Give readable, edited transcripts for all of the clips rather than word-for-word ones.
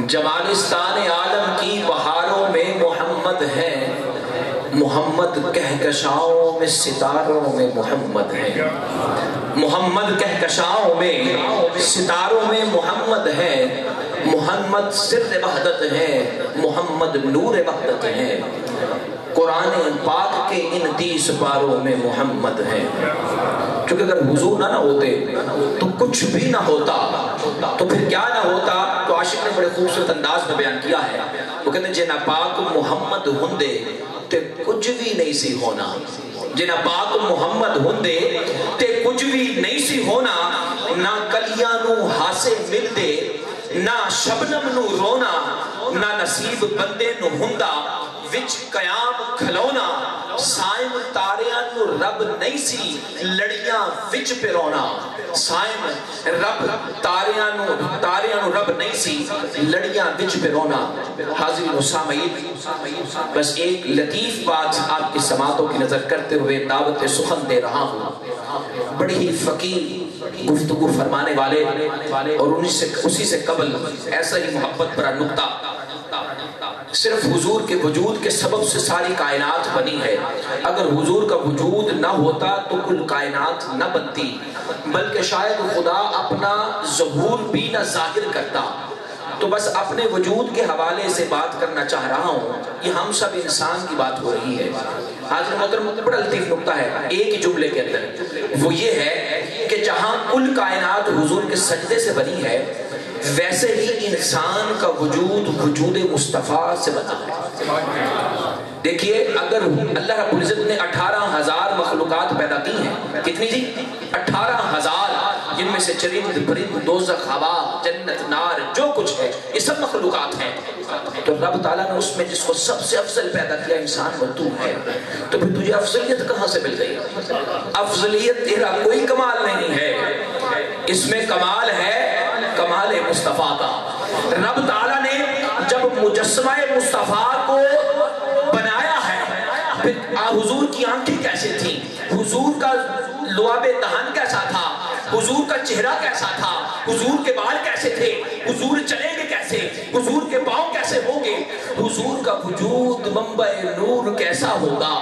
جمالستان عالم کی بہاروں میں محمد ہے، محمد کہکشاؤں میں ستاروں میں محمد ہے، محمد کہکشاؤں میں ستاروں میں محمد ہے، محمد سر وحدت ہے، محمد نور وحدت ہے، قرآن پاک کے ان 30 پاروں میں محمد ہے۔ چونکہ اگر حضور نہ ہوتے تو کچھ بھی نہ ہوتا، تو پھر کیا نہ ہوتا؟ تو عاشق نے بڑے خوبصورت انداز میں بیان کیا ہے، وہ کہتے ہیں جے نہ پاک محمد ہندے تے کچھ بھی نہیں سی ہونا، جے نہ پاک محمد ہندے تے کچھ بھی نہیں سی ہونا، نہ کلیاں نو ہاسے ملدے، نہ شبنم نو رونا، نہ نصیب بندے نو ہندا وچ قیام کھلونا، سائم تاریاں نو رب نہیں سی لڑیاں وچ پہ رونا، سائم رب تاریاں نو رب نہیں سی لڑیاں وچ پہ رونا۔ حاضرین و سامعین، بس ایک لطیف بات آپ کی سماعتوں کی نظر کرتے ہوئے دعوت سخن دے رہا ہوں۔ بڑی ہی فقیر گفتگو فرمانے والے اور اسی سے قبل ایسا ہی محبت برا نکتہ، صرف حضور کے وجود کے سبب سے ساری کائنات بنی ہے، اگر حضور کا وجود نہ ہوتا تو کل کائنات نہ بنتی، بلکہ شاید خدا اپنا ظہور بھی نہ ظاہر کرتا۔ تو بس اپنے وجود کے حوالے سے بات کرنا چاہ رہا ہوں، یہ ہم سب انسان کی بات ہو رہی ہے۔ حاضر محترم، بڑا لطیف نکتہ ہے ایک جملے کے اندر، وہ یہ ہے کہ جہاں کل کائنات حضور کے سجدے سے بنی ہے، ویسے ہی انسان کا وجود وجود مصطفیٰ سے بنا ہے۔ دیکھیے، اگر اللہ رب العزت نے 18,000 مخلوقات پیدا کی ہیں، کتنی جی؟ 18,000، جن میں سے چرند پرند دوزخ ہوا جنت نار جو کچھ ہے یہ سب مخلوقات ہیں، تو رب تعالیٰ نے اس میں جس کو سب سے افضل پیدا کیا انسان وہ تو ہے، تو پھر تجھے افضلیت کہاں سے مل گئی؟ افضلیت تیرا کوئی کمال نہیں ہے، اس میں کمال ہے کمال مصطفیٰ کا۔ رب تعالیٰ نے جب مجسمہ مصطفیٰ کو بنایا ہے، پھر حضور کی آنکھیں کیسے تھیں، حضور کا لعاب دہن کیسا تھا، حضور کا چہرہ کیسا تھا، حضور کے بال کیسے تھے، حضور چلیں گے کیسے، حضور کے پاؤں کیسے ہوں گے، حضور کا وجود منبع نور کیسا ہوگا،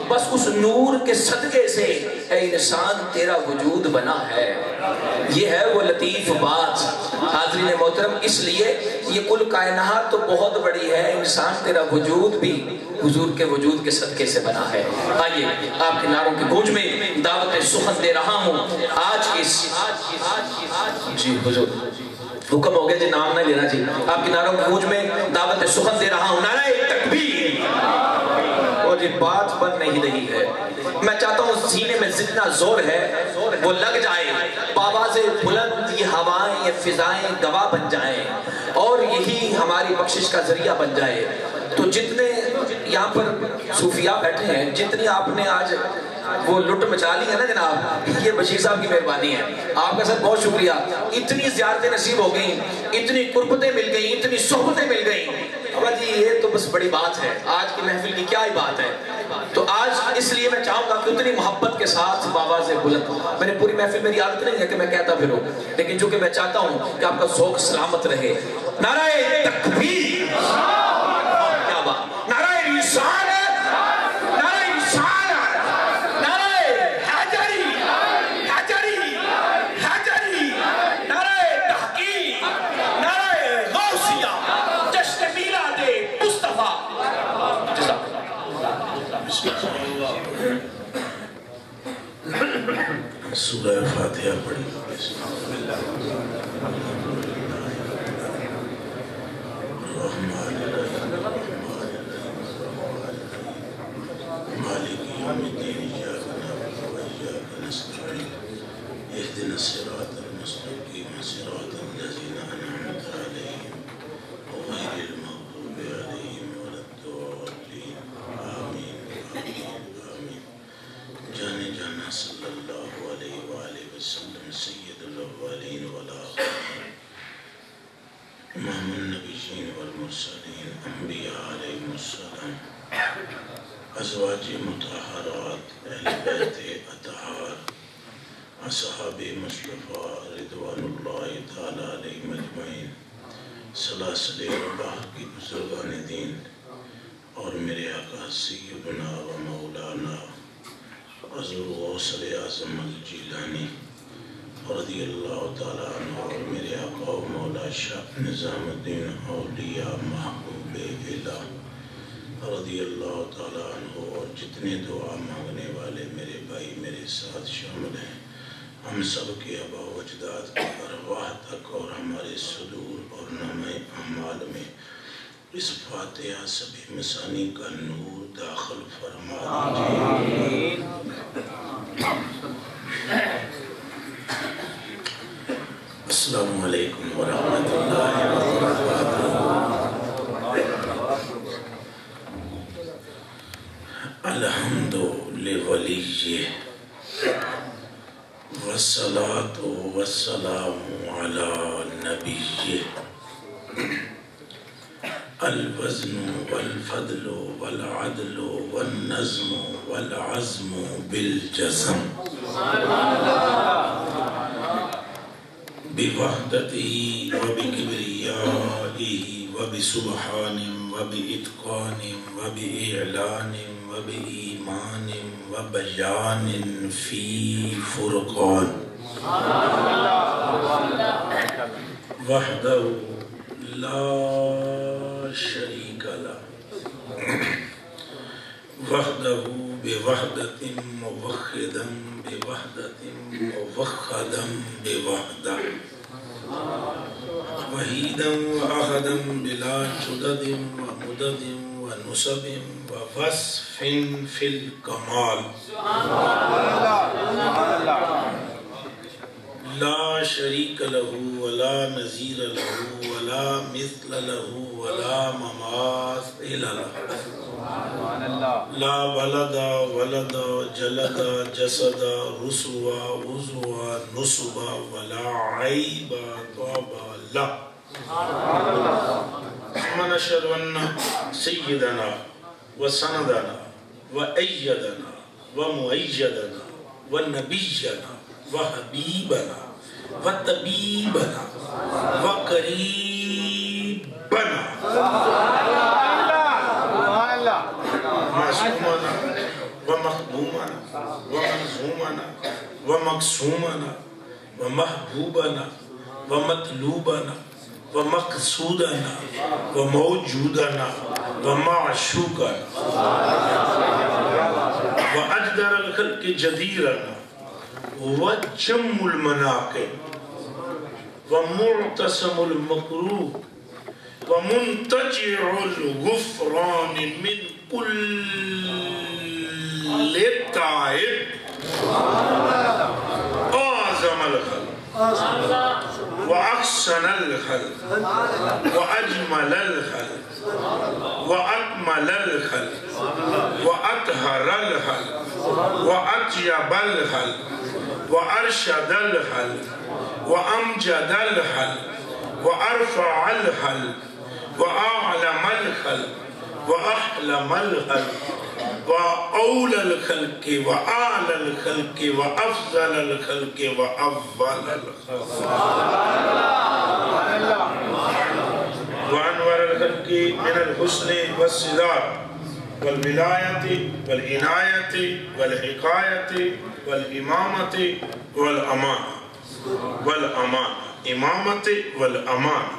بس اس نور کے صدقے سے اے انسان تیرا وجود بنا ہے۔ یہ ہے وہ لطیف بات حاضرین محترم، اس لیے یہ کل کائنات تو بہت بڑی ہے، انسان تیرا وجود بھی حضور کے وجود کے صدقے سے بنا ہے۔ آئیے آپ کے نعروں کی گونج میں دعوت سخن دے رہا ہوں آج اس جی حضور حکم ہو گیا جی، نام نہ لینا جی، آپ کے نعروں کی گونج میں دعوت سخن دے رہا ہوں، نعرہ تکبیر۔ اور یہ بات بن نہیں رہی ہے، میں چاہتا ہوں سینے میں جتنا زور ہے وہ لگ جائے، بآواز بلند یہ ہوائیں یہ فضائیں گواہ بن جائیں اور یہی ہماری بخشش کا ذریعہ بن جائے۔ تو جتنے یہاں پر صوفیاء بیٹھے ہیں، جتنی آپ نے آج وہ لٹ مچا لی ہے نا جناب، یہ بشیر صاحب کی مہربانی ہے، آپ کا سب بہت شکریہ، اتنی زیارتیں نصیب ہو گئیں، اتنی قربتیں مل گئیں، اتنی صحبتیں مل گئیں، ابا جی یہ تو بس بڑی بات ہے، آج کی محفل کی کیا ہی بات ہے۔ تو آج اس لیے میں چاہوں گا کہ اتنی محبت کے ساتھ بآواز بلند، میں نے پوری محفل میری عادت نہیں ہے کہ میں کہتا پھروں، لیکن چونکہ میں چاہتا ہوں کہ آپ کا ذوق سلامت رہے، نعرہ تکبیر، کیا بات، نعرہ رسالت، نعرہ رسالت، نعرہ حیدری، حیدری، حیدری، نعرہ تحقیق، نعرہ غوثیہ، جشن میلاد مصطفیٰ۔ سورہ فاتحہ پڑھی۔ مالک یوم الدین ایاک نعبد و ایاک نستعین اہدنا الصراط المستقیم صراط الذین انعمت علیہم غیر المغضوب علیہم ولا الضالین آمین آمین آمین۔ جانے جانا صلی اللہ علیہ وآلہ وسلم سید الاولین والآخرین امام النبیین والمرسلین انبیاء علیہم السلام، ازواج مطہرات، اہل بیت اطہار، اصحاب مصطفیٰ رضوان اللہ تعالی علیہم اجمعین، سلاسل ارواح کی بزرگان دین اور میرے آقا سیدنا و مولانا حضور غوث اعظم الجیلانی رضی اللہ تعالیٰ عنہ اور میرے آقا و مولا شاہ نظام الدین اولیاء محبوب الہ رضی اللہ تعالیٰ عنہ اور جتنے دعا مانگنے والے میرے بھائی میرے ساتھ شامل ہیں، ہم سب کے آبا و اجداد کی ارواح تک اور ہمارے صدور اور نامہ اعمال میں اس فاتحہ سبھی مسانی کا نور داخل فرما دیجیے۔ السلام علیکم ورحمۃ اللہ وبرکاتہ۔ الحمد لولیہ والصلاة والسلام علی نبیہ، الوزن والفضل والعدل والنظم والعزم بالجزم، بوحدته وبكبريائه وبسبحان وبإتقان وبإعلان وبإيمان وبيان في فرقان، وحده لا شريك له، وحده بوحدة موحدا بوحدة موحدا بوحدة، وحيدا وأحدا بلا جدد ومدد ونسب ووصف في الكمال، لا شريك له ولا نظير له ولا مثل له ولا مماثل له، لا ولد ولد جلد جسد رسوا وزوا نصبا ولا عيب طابا له، ونشهد أن سيدنا وسندنا وأيدنا ومؤيدنا ونبينا وحبيبنا وطبيبنا وقريبنا معصومنا ومخدومنا ومنظومنا ومقسومنا ومحبوبنا ومطلوبنا ومقصودنا وموجودنا ومعشوقنا وأجدر الخلق جديرنا وجم المناقب ومعتصم المكروه ومنتجع الغفران من كل التائب، أعظم الخلق وأحسن الخلق وأجمل الخلق وأكمل الخلق وأطهر الخلق وأطيب الخلق وأرشد الخلق وأمجد الخلق وأرفع الخلق وأعلم الخلق وأحلم الخلق وأولى الخلق وأعلى الخلق وأفضل الخلق وأفضل الخلق وأنور الخلق من الحسن والصدار والولاية والعناية والحكاية والإمامة والأمانة إمامة والأمانة،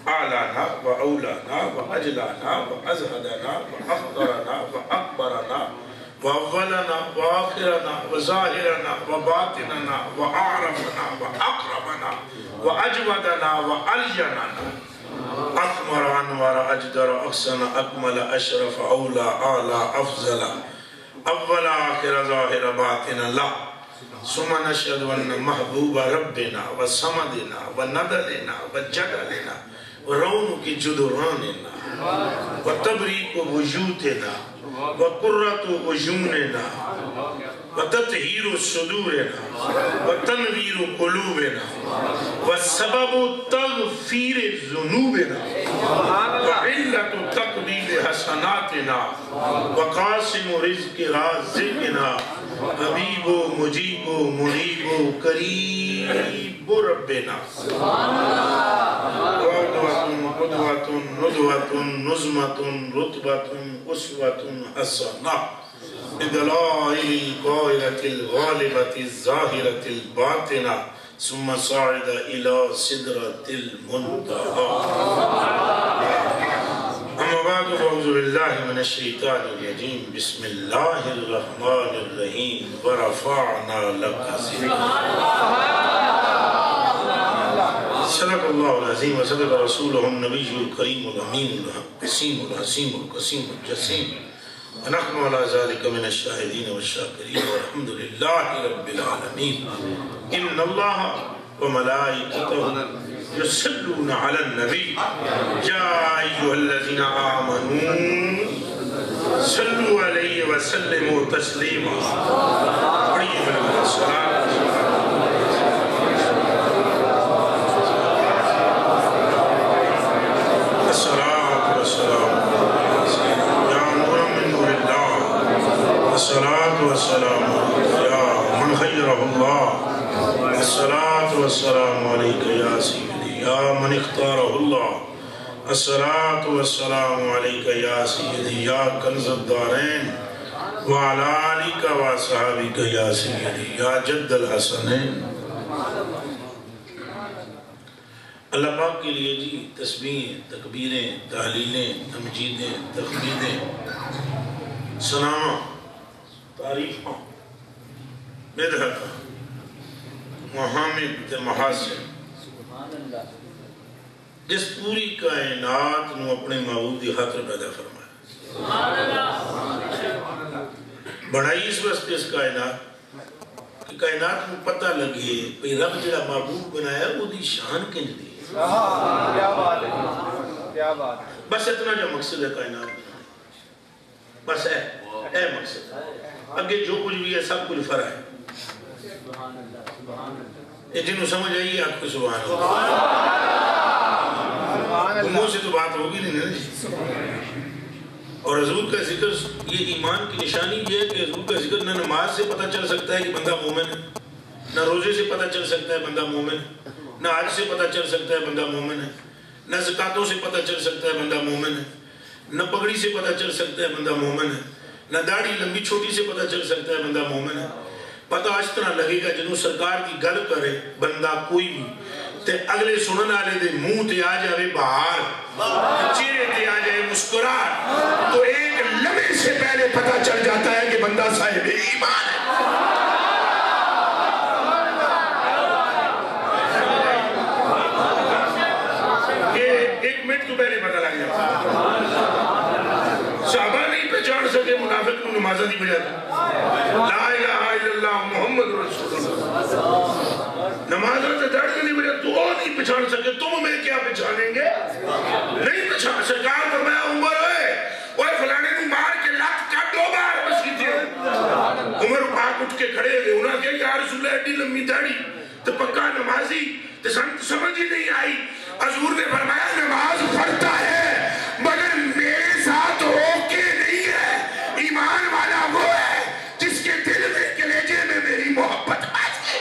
أعلانا وأولانا وأجلانا وأزهدنا وأخطرنا وأكبرنا وأولنا وآخرنا وظاهرنا وباطننا وأعرفنا وأقربنا وأجودنا وألجننا، أكمل أنور أجدر أحسن أكمل أشرف أولى أعلى أفضل أول آخر ظاهر باطن الله، ثم نشهد أن محبوب ربنا وصمدنا وندلنا وجدلنا ورونق جدراننا وتبريك وجودنا وقرة وجوننا وتطهير صدورنا وتنوير قلوبنا والسبب تغفير ذنوبنا وعلة تقبيل حسناتنا وقاسم رزق رازقنا حبيب مجيب منيب قريب ربنا. ندوة نزمة رتبة أسوة حسنة بدلائل القائلة الغالبة الظاهرة الباطنة ثم صعد إلى سدرة المنتهى. أما بعد فأعوذ بالله من الشيطان الرجيم. بسم الله الرحمن الرحيم. ورفعنا لك ذكرك. صدق الله العظيم وصدق رسوله النبي الكريم الأمين القسيم الحسيم القسيم الجسيم ونحن على ذلك من الشاهدين والشاكرين والحمد لله رب العالمين. إن الله وملائكته يصلون على النبي يا أيها الذين آمنوا صلوا عليه وسلموا تسليما. الصلاة والسلام يا نور من نور الله. الصلاة والسلام يا من خيره الله. الصلاة والسلام عليك يا سيدي يا من اختاره الله. الصلاة والسلام عليك يا سيدي يا كنز الدارين وعلى آلك وصحابك يا سيدي يا جد الحسنين. اللہ پاک کے لیے جی تسبیحیں، تکبیریں، تحلیلیں، تمجیدیں، تحمیدیں، ثناء، تعریفاں، مدحت، محامد، محاسن، جس پوری کائنات نو اپنے معبود دی خاطر پیدا فرمایا. بڑائی اس واسطے اس کائنات کہ کائنات کو پتہ لگے بھئی رب جڑا معبود بنایا وہ دی شان کنج دی. بس اتنا جو مقصد ہے کائنات بنانے، بس اے مقصد. اگے جو کچھ بھی ہے سب کچھ فرع ہے. یہ جنہوں سمجھ آئی آپ کو سبحان اللہ. منہ سے تو بات ہوگی نہیں نا. اور حضور کا ذکر یہ ایمان کی نشانی یہ ہے کہ حضور کا ذکر نہ نماز سے پتہ چل سکتا ہے کہ بندہ مومن ہے، نہ روزے سے پتہ چل سکتا ہے بندہ مومن ہے، نہ حج سے پتہ چل سکتا ہے بندہ مومن ہے، نہ زکاتوں سے پتہ چل سکتا ہے بندہ مومن ہے، نہ پگڑی سے پتہ چل سکتا ہے بندہ مومن ہے، نہ داڑھی لمبی چھوٹی سے پتہ چل سکتا ہے بندہ مومن ہے. پتہ اس طرح لگے گا جنہوں سرکار کی گل کرے بندہ کوئی بھی تے اگلے سنن والے دے منہ تے آ جاوے بہار، چہرے تے آ جائے مسکراہٹ، تو ایک لمحے سے پہلے پتہ چل جاتا ہے کہ بندہ صاحب ایمان ہے. ایک منٹ تو پہلے پتہ لگ جاتا. صحابہ نہیں پہچان سکے منافق کو نمازہ دی بجاتا لا الہ الا اللہ محمد رسول اللہ. نمازہ سے داڑھی نہیں بجاتا تو وہ نہیں پہچان سکے، تم میں کیا پہچانیں گے؟ نہیں پہچان. سرکار فرمایا عمر ہوئے اوہ فلانے کو مار کے لات کا 2 بار بس کی تھی. عمر پاک اٹھ کے کھڑے ہوئے انہوں نے کہا یا رسول اللہ ایڈی لمبی داڑھی تو پکا نمازی تو سمجھ ہی نہیں آئی. حضور نے فرمایا نماز پڑھتا ہے مگر میرے ساتھ ہو کے نہیں ہے. ایمان والا وہ ہے جس کے دل میں کلیجے میں میری محبت آ جائے.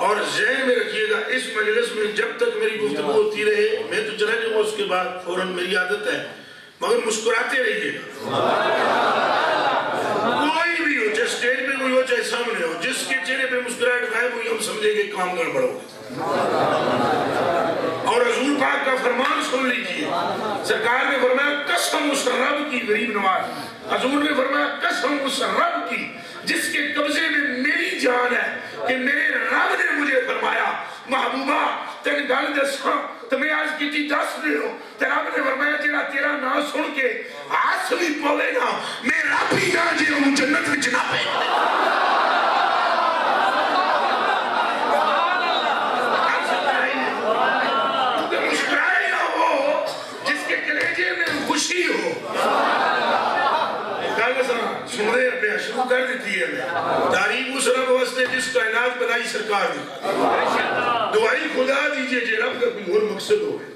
اور ذہن میں رکھیے گا اس مجلس میں جب تک میری گفتگو ہوتی رہے میں تو چلا جاؤں گا، اس کے بعد فوراً میری عادت ہے مگر مسکراتے رہیے گا. کوئی بھی ہو چاہے سٹیج پہ کوئی ہو چاہے سامنے ہو، جس کے چہرے پہ مسکراہٹ غائب ہوئی ہم سمجھے کہ کام گڑبڑ ہو گیا. اور حضور پاک کا فرمان سن لیجیے. سرکار نے فرمایا قسم اس رب کی غریب نواز. حضور نے فرمایا قسم اس رب کی جس کے قبضے میں میری جان ہے کہ میرے رب نے مجھے فرمایا محبوبہ تین گل دساں تو میں آج کی 10 دن ہو تو رب نے فرمایا جڑا تیرا نام سن کے ہاتھ بھی پوے گا میں رب ہی نہ جی ہوں جنت میں جنا پہ. مسکرائے گا وہ جس کے سرکار دی دعائی خدا دیجئے جے رب کا کوئی اور مقصد ہوئے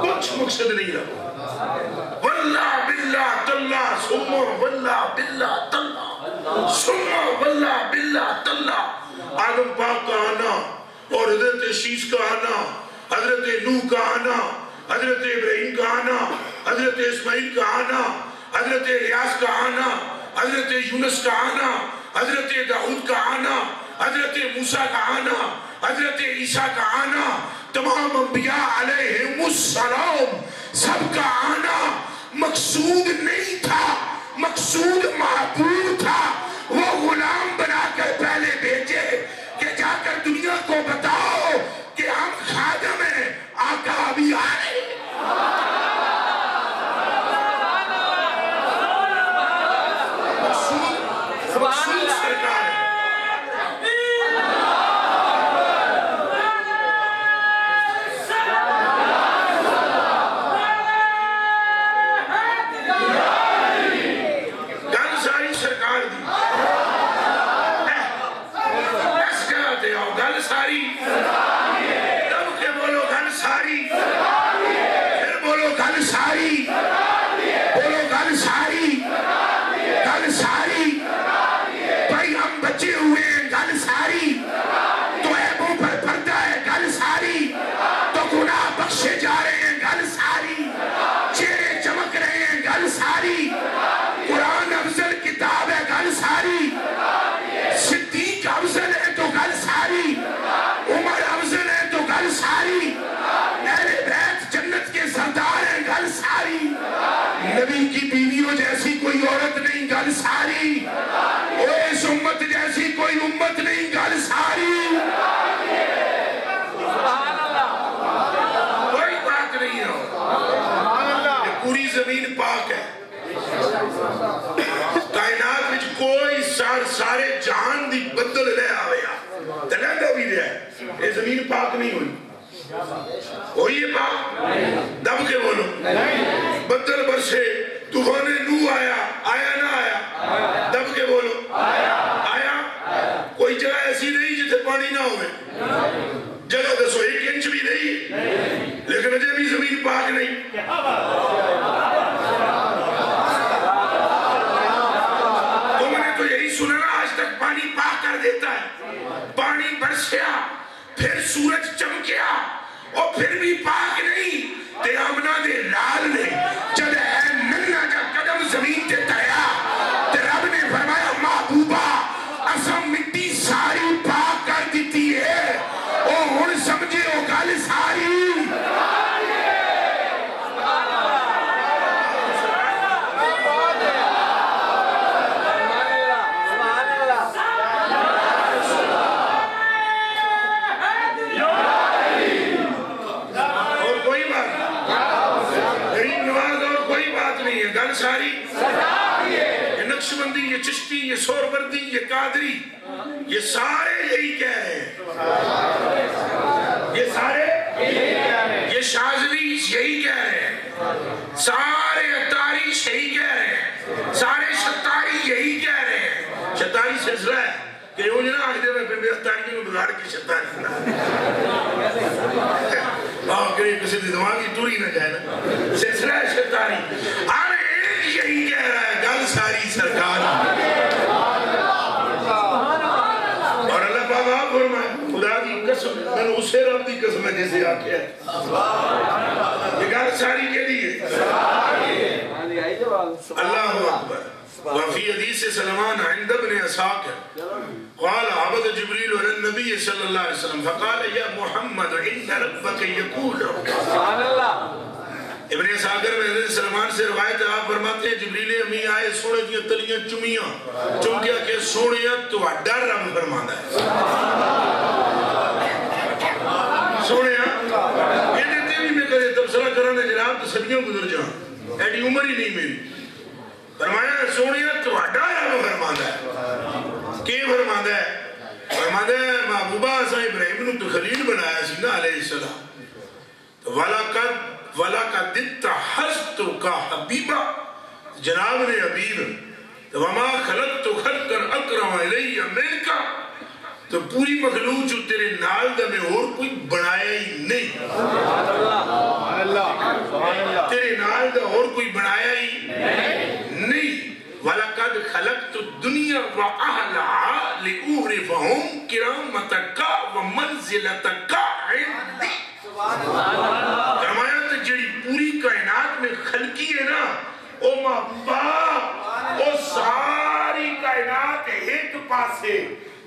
کچھ مقصد نہیں رہا واللہ باللہ تاللہ ثم واللہ باللہ تاللہ ثم واللہ باللہ تاللہ آدم پاک کا آنا اور حضرت شیش کا آنا حضرت نوح کا آنا حضرت ابراہیم کا آنا حضرت اسماعیل کا آنا حضرت الیاس کا آنا حضرت یونس کا آنا حضرت داؤد کا آنا حضرت موسیٰ کا آنا حضرت عیسیٰ کا آنا تمام انبیاء علیہم السلام سب کا آنا مقصود نہیں تھا مقصود معبود تھا وہ غلام بنا کر پہلے بھیجے کہ جا کر دنیا کو بتاؤ کہ ہم خادم ہیں آقا ابھی آئے مقصود سرکار ہے گل ساری سرکار دی اس کہتے ہو گل ساری دب کے بولو گل ساری پھر بولو گل ساری بولو گل ساری گل ساری بھائی ہم بچے ہوئے ہیں گل ساری تو عیبوں پر پردہ ہے گل ساری تو گناہ بخشے جا رہے ہیں گل ساری چہرے چمک رہے ہیں گل ساری قرآن افضل کتاب ہے گل ساری صدیق افضل ہے تو گل ساری عمر افضل ہے تو گل ساری اہل بیت جنت کے سردار ہیں گل ساری نبی کی بیویوں جیسی کوئی عورت نہیں گل ساری اس امت جیسی کوئی امت نہیں گل ساری کوئی بات نہیں ہے یہ پوری زمین پاک ہے کائنات وچ کوئی سارے جہان دی بدل لے آویا تلندہ بھی لے آئے یہ زمین پاک نہیں ہوئی ہوئی ہے پاک دب کے بولو بدل برسے طوفان نوح آیا آیا نہ آیا دب کے بولو آیا کوئی جگہ ایسی نہیں جتنے پانی نہ ہوئے جگہ دسو 1 انچ بھی نہیں لیکن اجے بھی زمین پاک نہیں تم نے تو یہی سنا نا آج تک پانی پاک کر دیتا ہے پانی برسیا پھر سورج چمکیا اور پھر بھی پاک نہیں تے آمنہ دے لال نے جب اے ننہ جا قدم زمین تے تایا تے رب نے فرمایا محبوبہ اسم مٹی ساری پاک کر دیتی ہے او ہن سمجھے او گل ساری گل ساری یہ نقشبندی یہ چشتی یہ سوربردی یہ قادری یہ سارے یہی کہہ رہے ہیں یہ سارے یہ شاذلی یہی کہہ رہے ہیں سارے اتاری یہی کہہ رہے ہیں سارے شتاری یہی کہہ رہے ہیں شتاری سلسلہ ہے کہ وہ جنہاں آج دے میں پھر اتاریوں کو بگاڑ کے شتاری کرے کسی دماغی توری نہ جائے نا سلسلہ ہے شتاری آرے یہی کہہ رہا ہے گل ساری سرکار اور اللہ پاک آپ فرمائے خدا کی قسم میں نے اسے رب دی قسم ہے جیسے آکھیا ہے یہ گل ساری کے لیے اللہ اکبر وفي حديث سلمان عند ابن اسحاق قال عبد جبريل على النبي صلى الله عليه وسلم فقال يا محمد ان ربك يقول سبحان الله ابن اسحاق میں حضرت سلمان سے روایت ہے آپ فرماتے ہیں جبریل امی آئے سونے کی تلیاں چمیاں چونکہ کہ سونے تو ڈر رب فرماتا ہے سونے یہ دیتے بھی میں کرے تبصرہ کرنے جناب تو صدیوں گزر جاؤں ایڈی عمر ہی نہیں میری فرمایا سونے تو ڈر رب فرماتا ہے کی فرماتا ہے فرماتا ہے محبوبہ سا ابراہیم نے تو خلیل بنایا سی نا علیہ السلام تو وَلَقَدْ اتَّخَذْتُكَ حَبِيبًا جناب نے حبیب وَمَا خَلَقْتُ خَلْقًا أَكْرَمَ إِلَيَّ مِنْكَ تو پوری مخلوق جو تیرے نال دا میں اور کوئی بنایا ہی نہیں، تیرے نال دا اور کوئی بنایا ہی نہیں۔ وَلَقَدْ خَلَقْتُ الدُّنْيَا وَأَهْلَهَا لِأُعْرِفَهُمْ كِرَامَتَكَ وَمَنْزِلَتَكَ عِنْدِي۔ فرمایا تو جڑی پوری کائنات میں خلقی ہے نا، او مابا، او ساری کائنات ایک پاسے،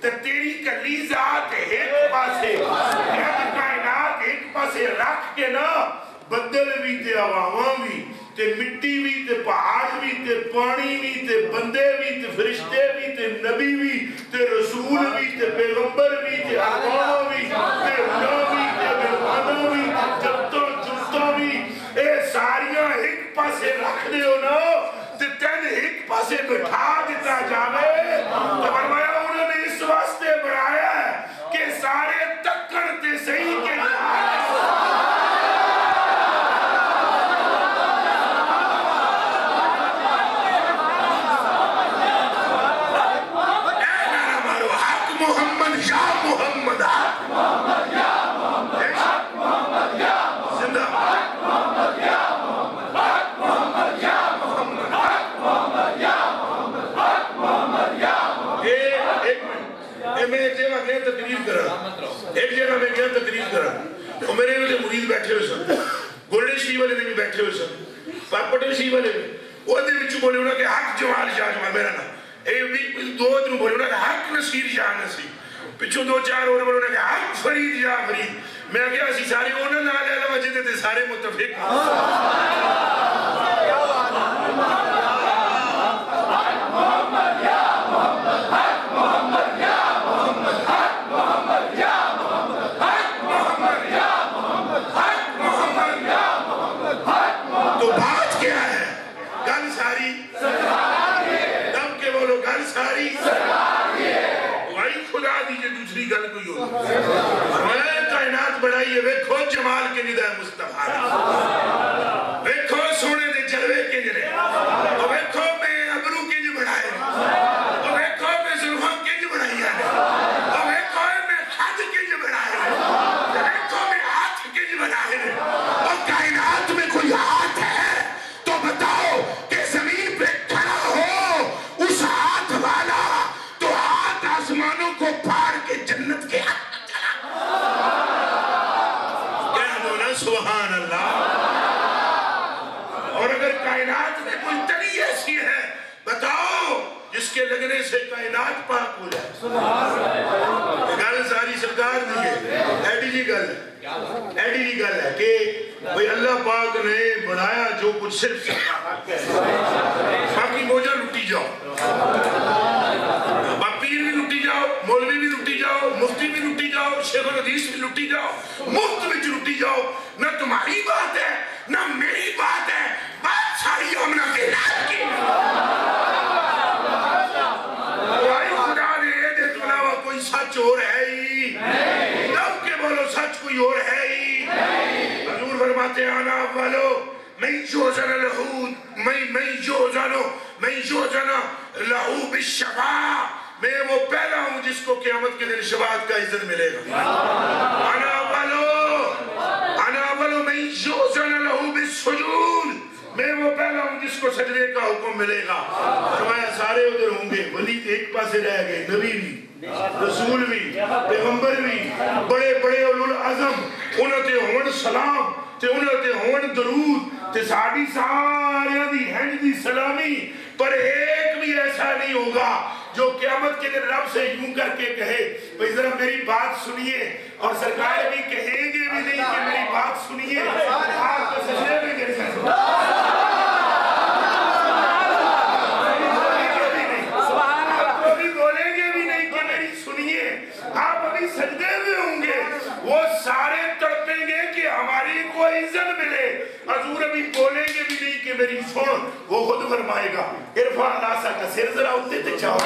تو تیری کلی ذات ایک پاسے، کائنات ایک پاسے رکھ کے نا، بدل بھی تے عواماں بھی تے مٹی بھی تے پہاڑ بھی تے پانی بھی تے بندے بھی تے فرشتے بھی تے نبی بھی تے رسول بھی تے پیغمبر بھی تے اقوام بھی تے اللہ بھی تے مہمانوں بھی جبتوں جبتوں بھی، اے ساریاں ایک پاسے رکھ دے ہو نا، تے تین ایک پاسے بٹھا دیتا جاوے۔ تو فرمایا انہوں نے اس واسطے بنایا ہے کہ سارے تکڑ تے صحیح کے تقریر کرا، تو میرے میں مرید بیٹھے ہوئے سن، گولڈن شریف والے بھی بیٹھے ہوئے سن، پاکپٹن شریف والے بھی، وہ دے وچوں بولے انہوں نے کہ حق جمال شاہ جمال میرا نا، دو دنوں بولے انہوں نے کہ حق نصیر شاہ نصیر، پچھو دو چار اور بولے انہوں نے کہ حق فرید شاہ فرید۔ میں کہا اسی سارے انہوں نے آلے علمہ جدے تھے سارے متفق۔ کائنات بڑھائی ہے، ویکھو جمال کے نداء مصطفیٰ، ویکھو سونے دے جلوے کے جلے، ویکھو میں ابرو کے جو بڑھائے، ویکھو میں ظلموں کے جو بڑھائی ہے، ویکھو میں خد کے جو بڑھائے، ویکھو میں ہاتھ کے جو بڑھائے۔ اور کائنات میں کوئی ہاتھ ہے تو بتاؤ کہ زمین پہ کھڑا ہو اس ہاتھ والا، تو ہاتھ آسمانوں کو پھاڑ کے جنت کے ہاتھ سبحان اللہ۔ اور اگر کائنات میں کوئی تلی ایسی ہے بتاؤ جس کے لگنے سے کائنات پاک ہو جائے۔ گل ساری سرکار دی ہے، ایڈی جی گل ہے، ایڈی جی گل ہے کہ بھئی اللہ پاک نے بنایا جو کچھ صرف حق ہے، باقی موجہ لٹی جاؤ، پیر بھی لٹی جاؤ، مولوی بھی لٹی جاؤ، مفتی بھی لٹی جاؤ، شیخ الحدیث بھی لٹی جاؤ، مفت بھی لٹی جاؤ، نہ تمہاری بات ہے نہ میری بات ہے، بات ساری یومنا کے لات کی۔ بھائی خدا نے دے تو علاوہ کوئی سچ اور ہے ہی، دب کے بولو سچ کوئی اور ہے ہی۔ حضور فرماتے ہیں آنا والو میں جوزن لہو میں جوزن لہو بالشفاع، میں وہ پہلا ہوں جس کو قیامت کے دن شفاعت کا عزت ملے گا۔ انا اولو من یؤذن لہ بالسجود، میں وہ پہلا ہوں جس کو سجدے کا حکم ملے گا۔ فرمایا سارے ادھر ہوں گے، ولی ایک پاسے رہ گئے، نبی بھی، رسول بھی، پیغمبر بھی، بڑے بڑے اولو العظم، انہوں تے ہون سلام تے انہوں تے ہون درود تے ساڑی ساریاں دی ہنج دی سلامی، پر ایک بھی ایسا نہیں ہوگا جو قیامت کے دن رب سے یوں کر کے کہے بھئی ذرا میری بات سنیے، اور سرکار بھی کہیں گے بھی نہیں کہ میری بات سنیے، آپ کو سجدے میں گر سکتے آپ کو بھی بولیں گے بھی نہیں کہ میری سنیے، آپ ابھی سجدے میں ہوں گے، وہ سارے تڑپیں گے کہ ہماری کوئی عزت ملے، حضور ابھی بولیں گے بھی نہیں کہ میری سن، وہ خود فرمائے گا ارفع راسا کا سر ذرا اٹھتے تے چاہو۔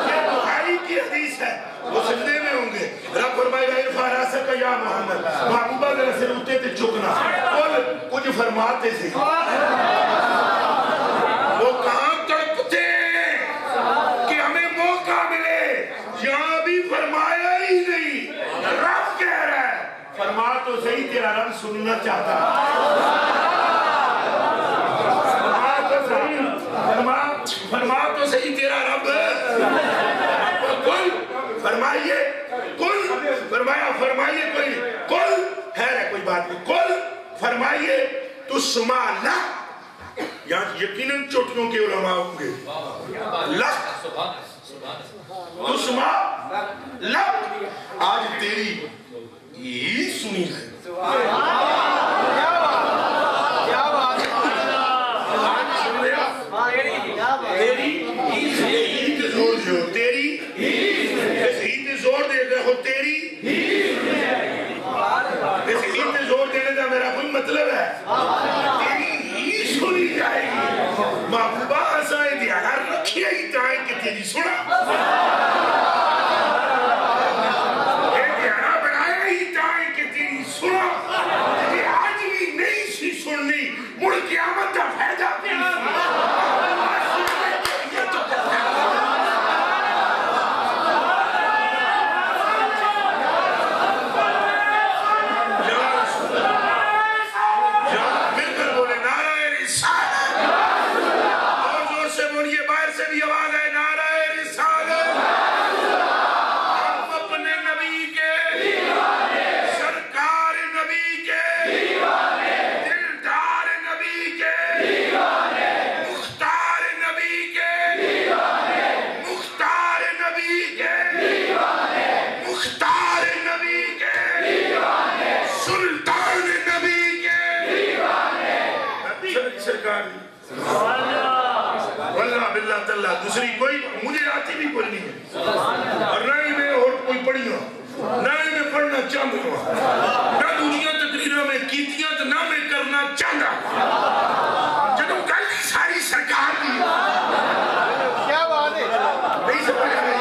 یہ بخاری کی حدیث ہے، وہ سجدے میں ہوں گے، رب فرمائے گا ارفع راسا کا یا محمد، محبوبہ ذرا سر اٹھتے تے چکنا، کچھ فرماتے سے کبھی فرمایا ہی نہیں. رب کہہ رہا ہے فرما تو صحیح تیرا رب سننا چاہتا فرما تو صحیح تیرا رب کل فرمائیے کل فرمایا فرمائیے کوئی کل ہے کوئی بات نہیں کل فرمائیے تو سما لک یہاں یقیناً چوٹیوں کے علماء ہوں گے لک تو سما لک آج تیری یہ سنی ہے زور دے دے ہو تیری اس عید میں زور دینے کا میرا کوئی مطلب ہے تیری ہی سنی جائے گی محبوبہ آسائے دیارہ رکھیا ہی جائے کہ تیری سنا دیارہ بنایا ہی جائے کہ تیری سنا تیری آج بھی نہیں سی سننی مڑ قیامت کا فائدہ بھی دوسری کوئی مجھے آتی بھی کوئی نہیں ہے اور نہ ہی میں اور کوئی پڑھی ہوں نہ ہی میں پڑھنا چاہتا ہوں نہ دنیا تقریرہ میں کیتیاں تو نہ میں کرنا چاہتا جنہوں کل ساری سرکار دی کیا بات ہے نہیں سمجھ رہی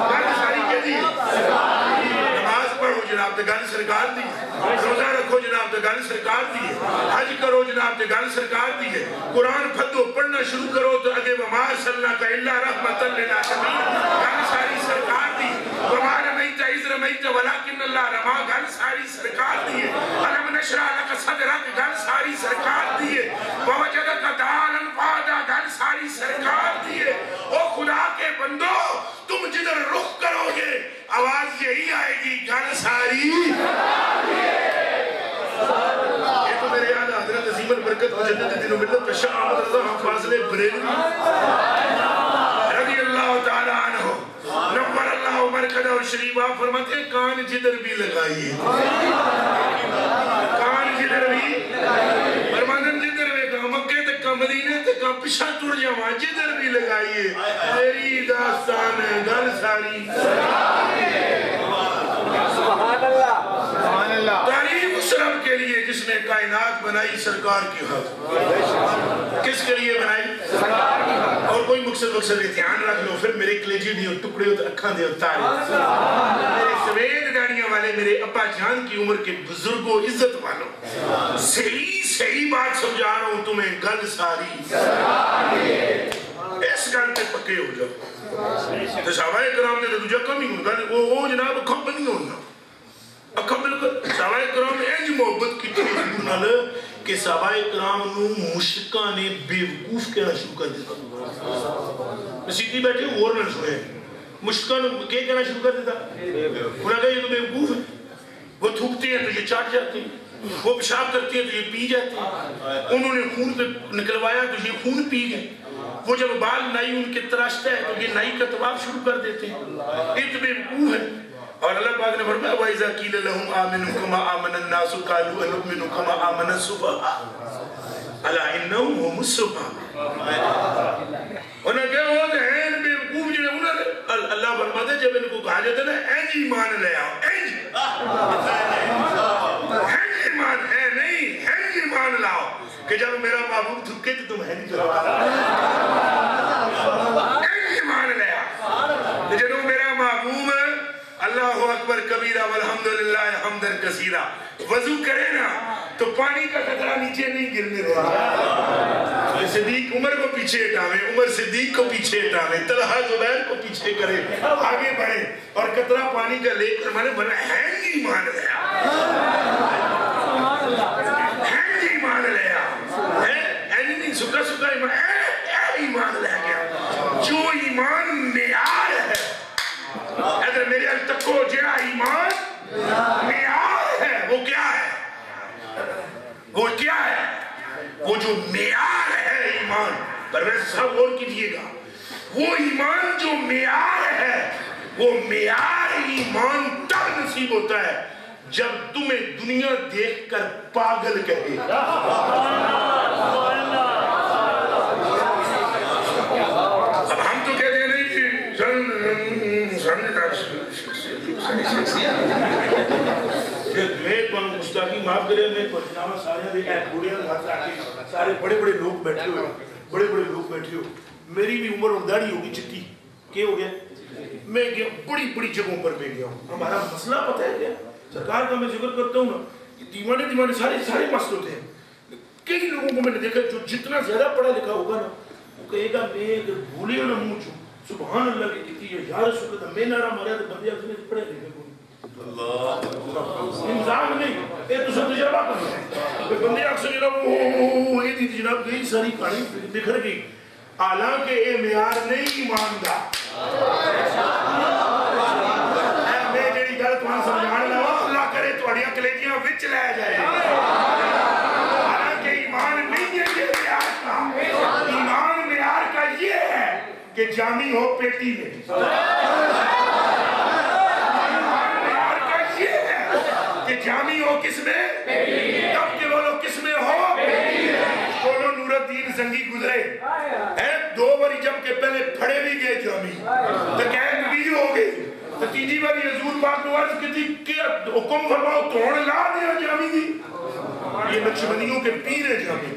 کل ساری کیا دی نماز پڑھو جناب تو گل سرکار دی روزہ رکھو جناب تو گل سرکار دی حج کرو جناب تو گل سرکار دی ہے قرآن پھدو پڑھنا شروع کرو تو اگے وما ارسلناک الا رحمۃ للعالمین گل ساری سرکار دی وما رمیت اذ رمیت ولکن اللہ رما گل ساری سرکار دی ہے الم نشرح لک صدرک گل ساری سرکار دی ہے ووجدک ضالا فہدی گل ساری سرکار دی ہے او خدا کے بندو تم جدھر رخ کرو گے آواز یہی آئے گی گل ساری یہ تو میرے یاد حضرت عظیم البرکت مجدد دین و ملت شاہ احمد رضا فاضل بریلوی رضی اللہ تعالی عنہ نور اللہ مرکزہ شریفہ فرماتے ہیں کان جدھر بھی لگائیے کان جدھر بھی فرماتے جدھر بھی مکہ تک مدینے تک پشا ٹوڑ جاواں جدھر بھی لگائیے میری داستان ہے گل ساری سبحان اللہ تعریف اس رب کے لیے جس نے کائنات بنائی سرکار کی خاطر کس کے لیے بنائی اور کوئی مقصد دھیان رکھ لو پھر میرے کلیجی دیو ٹکڑے ہو اکھاں دیو تعریف میرے سوید داڑیاں والے میرے ابا جان کی عمر کے بزرگوں عزت والوں صحیح بات سمجھا رہا ہوں تمہیں گل ساری اس گل پہ پکے ہو جاؤ تو صحابہ کرام نے تو دوجہ کم ہی ہوں وہ جناب اکھاں بنی ہونا اکھاں بالکل صحابہ کرام نے انج محبت کی تھی کہ صحابہ کرام نو مشرکاں نے بے وقوف کہنا شروع کر دیتا سیدھی بیٹھے اور نہ سنے مشرکاں نے کیا کہنا شروع کر دیتا انہوں نے کہا یہ تو بے وقوف ہے وہ تھوکتے ہیں تو یہ چاٹ جاتے ہیں وہ پیشاب کرتے ہیں تو یہ پی جاتے ہیں انہوں نے خون پہ نکلوایا تو یہ خون پی گئے وہ جب بال نائی ان کے تراشتا ہے تو یہ نائی کا طواف شروع کر دیتے ہیں یہ تو بے وقوف ہے اور اللہ پاک نے فرمایا وَإِذَا قِيلَ لَهُمْ آمِنُوا كَمَا آمَنَ النَّاسُ قَالُوا أَنُؤْمِنُ كَمَا آمَنَ السُّفَهَاءُ أَلَا إِنَّهُمْ هُمُ السُّفَهَاءُ انہوں نے کہا وہ ہیں بے وقوف جو انہوں نے اللہ فرماتا ہے جب ان کو کہا جاتا ہے نا اینج ایمان لے آؤ اینج ایمان ہے نہیں اینج ایمان لاؤ کہ جب میرا محبوب تھکے تو تم ہے نہیں تو اینج ایمان لے آؤ جب میرا محبوب اللہ اکبر کبیرہ والحمدللہ حمدن کثیرہ وضو کرے نا تو پانی کا قطرہ نیچے نہیں گرنے دے. صدیق عمر کو پیچھے ہٹاوے, عمر صدیق کو پیچھے ہٹاوے, طلحہ زبیر کو پیچھے کرے, آگے بڑھے اور قطرہ پانی کا لے کر میں نے بنا ہینگ ایمان لیا, ہینگ ایمان لیا, ہینگ نہیں سکا سکا ایمان لے گیا. جو ایمان معیار ہے, اگر میرے التقو جڑا ایمان معیار ہے وہ کیا ہے, وہ کیا ہے, وہ جو معیار ہے ایمان پر میں سب غور کیجئے گا, وہ ایمان جو معیار ہے وہ معیار ایمان تب نصیب ہوتا ہے جب تمہیں دنیا دیکھ کر پاگل کہے. اب ہم تو کہتے ہیں نہیں میں تو مستاقی معاف کرے, میں تو جناب سارے دے ایک بوڑے سارے بڑے بڑے لوگ بیٹھے ہوئے, بڑے بڑے لوگ بیٹھے ہو, میری بھی عمر اور داڑھی ہوگی چٹی, کیا ہو گیا, میں گیا بڑی بڑی جگہوں پر میں گیا ہوں. ہمارا مسئلہ پتہ ہے کیا, سرکار کا میں ذکر کرتا ہوں نا, دیوانے دیوانے سارے مسئلے ہوتے ہیں. کئی لوگوں کو میں نے دیکھا جو جتنا زیادہ پڑھا لکھا ہوگا نا وہ کہے گا میں اگر بھولے نہ منہ چھو سبحان اللہ کی کہتی ہے یا رسول اللہ, میں نعرہ مارا تو بندے اکثر سے پڑھے لکھے کو انظام نہیں, یہ تو سب تجربہ کرنا ہے. بندے اکثر جناب یہ تھی جناب گئی ساری کہانی بکھر گئی, حالانکہ یہ معیار نہیں مانگا. میں جڑی گل تمہیں سمجھانے لگا اللہ کرے تھوڑیاں کلیجیاں وچ لے جائے, حالانکہ ایمان نہیں ہے یہ معیار کا. ایمان معیار کا یہ ہے کہ جامی ہو پیٹی میں, جامی ہو کس میں, تب کہ وہ لوگ کس میں ہو, کولو نور الدین زنگی گزرے دو باری جب کہ پہلے پھڑے بھی گئے جامی تو قید بھی ہو گئی, تو تیجی باری حضور پاک نے عرض کی تھی کہ حکم فرماؤ توڑ لا دیا جامی دی. یہ نقشبندیوں کے پیر ہے جامی,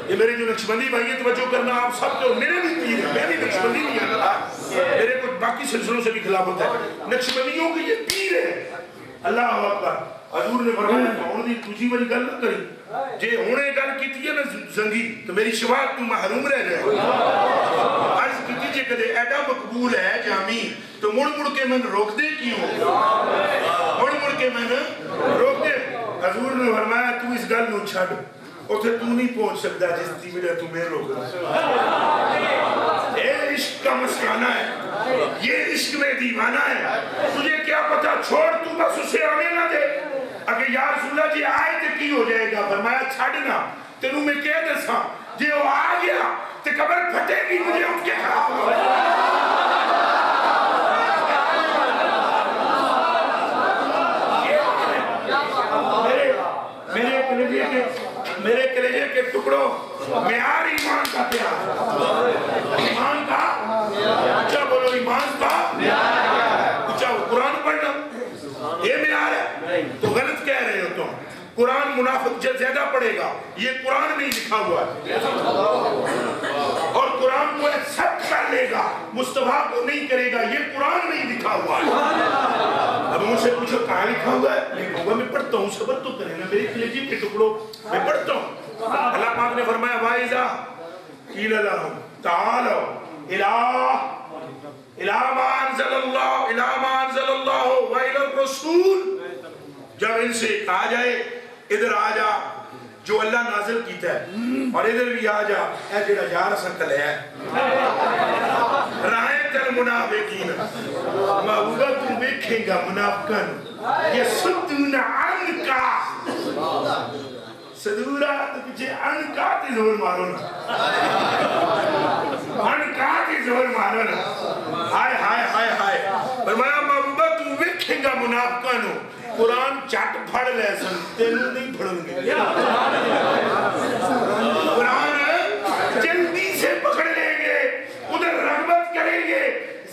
یہ میرے جو نقشبندی بھائی ہیں توجہ کرنا آپ سب کے, میرے بھی پیر ہے, میں بھی نقشبندی نہیں ہے, میرے کو باقی سلسلوں سے بھی خلافت ہے, نقشبندیوں کے یہ پیر ہے. اللہ اکبر. حضور نے فرمایا کون دی تجھی بڑی گل نہ کری, جے ہونے گل کیتی ہے نا زنگی تو میری شفاعت تو محروم رہ جائے. عرض کیتی جے کدے ایڈا مقبول ہے جامی تو مڑ مڑ کے من روک دے کیوں, مڑ مڑ کے من روک دے. حضور نے فرمایا تو اس گل نو چھڑ, اتھے تو نہیں پہنچ سکتا جس دی وجہ تو میں روک رہا. اے عشق کا مسکانہ ہے, یہ عشق میں دیوانہ ہے, تجھے کیا پتا, چھوڑ تو بس اسے آنے نہ دے. اگر یا رسول اللہ جی آئے تو کی ہو جائے گا, فرمایا چھڑنا تینوں میں کہہ دے سا جے وہ آ گیا تو قبر پھٹے گی مجھے اٹھ کے خراب ہو. میرے کلیجے کے ٹکڑوں معیار ایمان کا کیا, ایمان کا اچھا بولو, ایمان کا اچھا قرآن پڑھنا یہ معیار ہے تو غلط کہہ رہے ہو تم. قرآن منافق زیادہ پڑھے گا, یہ قرآن نہیں لکھا ہوا ہے, اور قرآن کو ایکسپٹ کر لے گا, مصطفیٰ کو نہیں کرے گا, یہ قرآن نہیں لکھا ہوا ہے. اب مجھ سے پوچھو کہاں لکھا ہوا ہے, لکھا ہوا میں پڑھتا ہوں, صبر تو کریں نا میرے کلیجے کے ٹکڑوں, میں پڑھتا ہوں. اللہ پاک نے فرمایا وَإِذَا قِيلَ لَهُمْ تَعَالَوْا إِلَىٰ مَا أَنزَلَ اللَّهُ وَإِلَى الرَّسُولِ, جب ان سے کہا جائے ادھر آ جا جو اللہ نازل کیتا ہے, اور ادھر بھی آ جا اے جڑا یار سنکل ہے رائت المنافقین, محبوبہ تم دیکھیں گا منافقن یسدون عنکا, صدورہ تو پیچھے انکا تی زور مارو نا, انکا تی زور مارو نا, ہائے ہائے ہائے ہائے. فرمایا محبوبہ تم دیکھیں گا منافقن, قرآن چاٹ پھڑ لے سن تینوں نہیں پھڑن گے, قرآن جلدی سے پکڑ لیں گے, ادھر رغبت کریں گے,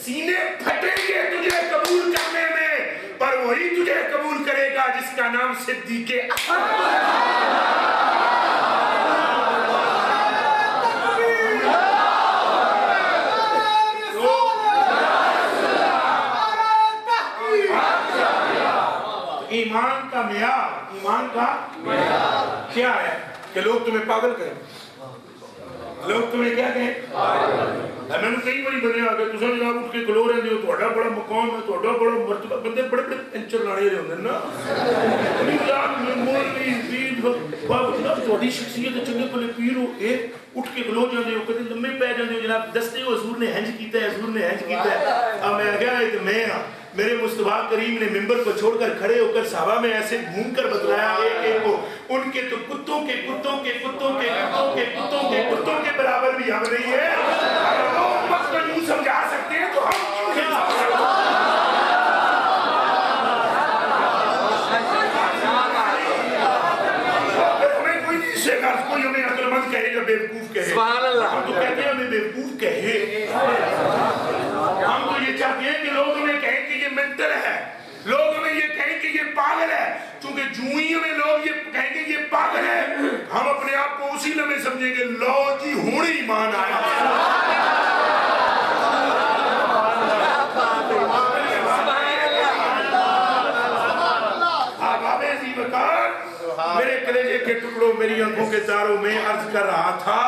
سینے پھٹیں گے تجھے قبول کرنے میں, پر وہی تجھے قبول کرے گا جس کا نام صدیق اکبر. ایمان کا معیار، ایمان کا معیار کیا ہے کہ لوگ تمہیں پاگل کہیں، لوگ تمہیں کیا کہیں؟ میں نے کئی باری بنیا کہ تساں جناب اٹھ کے کھلو رہے ہو، تہاڈا بڑا مقام ہے، تہاڈا بڑا مرتبہ، بندے بڑے بڑے پنچر لانے رہے ہوندے نا نہیں یار مولوی پیر بابا جناب تہاڈی شخصیت چنگے بھلے پیر ہو، اے اٹھ کے کھلو جاندے ہو، کدے لمے پے جاندے ہو، جناب دستے ہو حضور نے ہنج کیتا ہے، حضور نے ہنج کیتا ہے۔ اب میں کہا ہے کہ میں میرے مصطفیٰ کریم نے منبر کو چھوڑ کر کھڑے ہو کر صحابہ میں ایسے گھوم کر بتلایا ایک ایک کو، ان کے تو کتوں کے کتوں کے کتوں کے کتوں کے کتوں کے کتوں کے برابر بھی ہم نہیں ہے۔ اگر وہ امت کو یوں سمجھا سکتے ہیں تو ہم کیوں نہیں سمجھ سکتے؟ ہمیں کوئی نہیں سیکھا، کوئی ہمیں عقل مند کہے یا بیوقوف کہے، ہم تو کہتے ہیں ہمیں بیوقوف کہے۔ ہم تو یہ چاہتے ہیں کہ لوگ ہمیں کہیں کہ یہ منٹل ہے، لوگ ہمیں یہ کہیں کہ یہ پاگل ہے، چونکہ جو ہی ہمیں لوگ یہ کہیں کہ یہ پاگل ہے، ہم اپنے آپ کو اسی لمحے سمجھیں گے لو جی ہوں ایمان آیا۔ آباب عظیم وقار میرے کلیجے کے ٹکڑوں میری آنکھوں کے تاروں میں عرض کر رہا تھا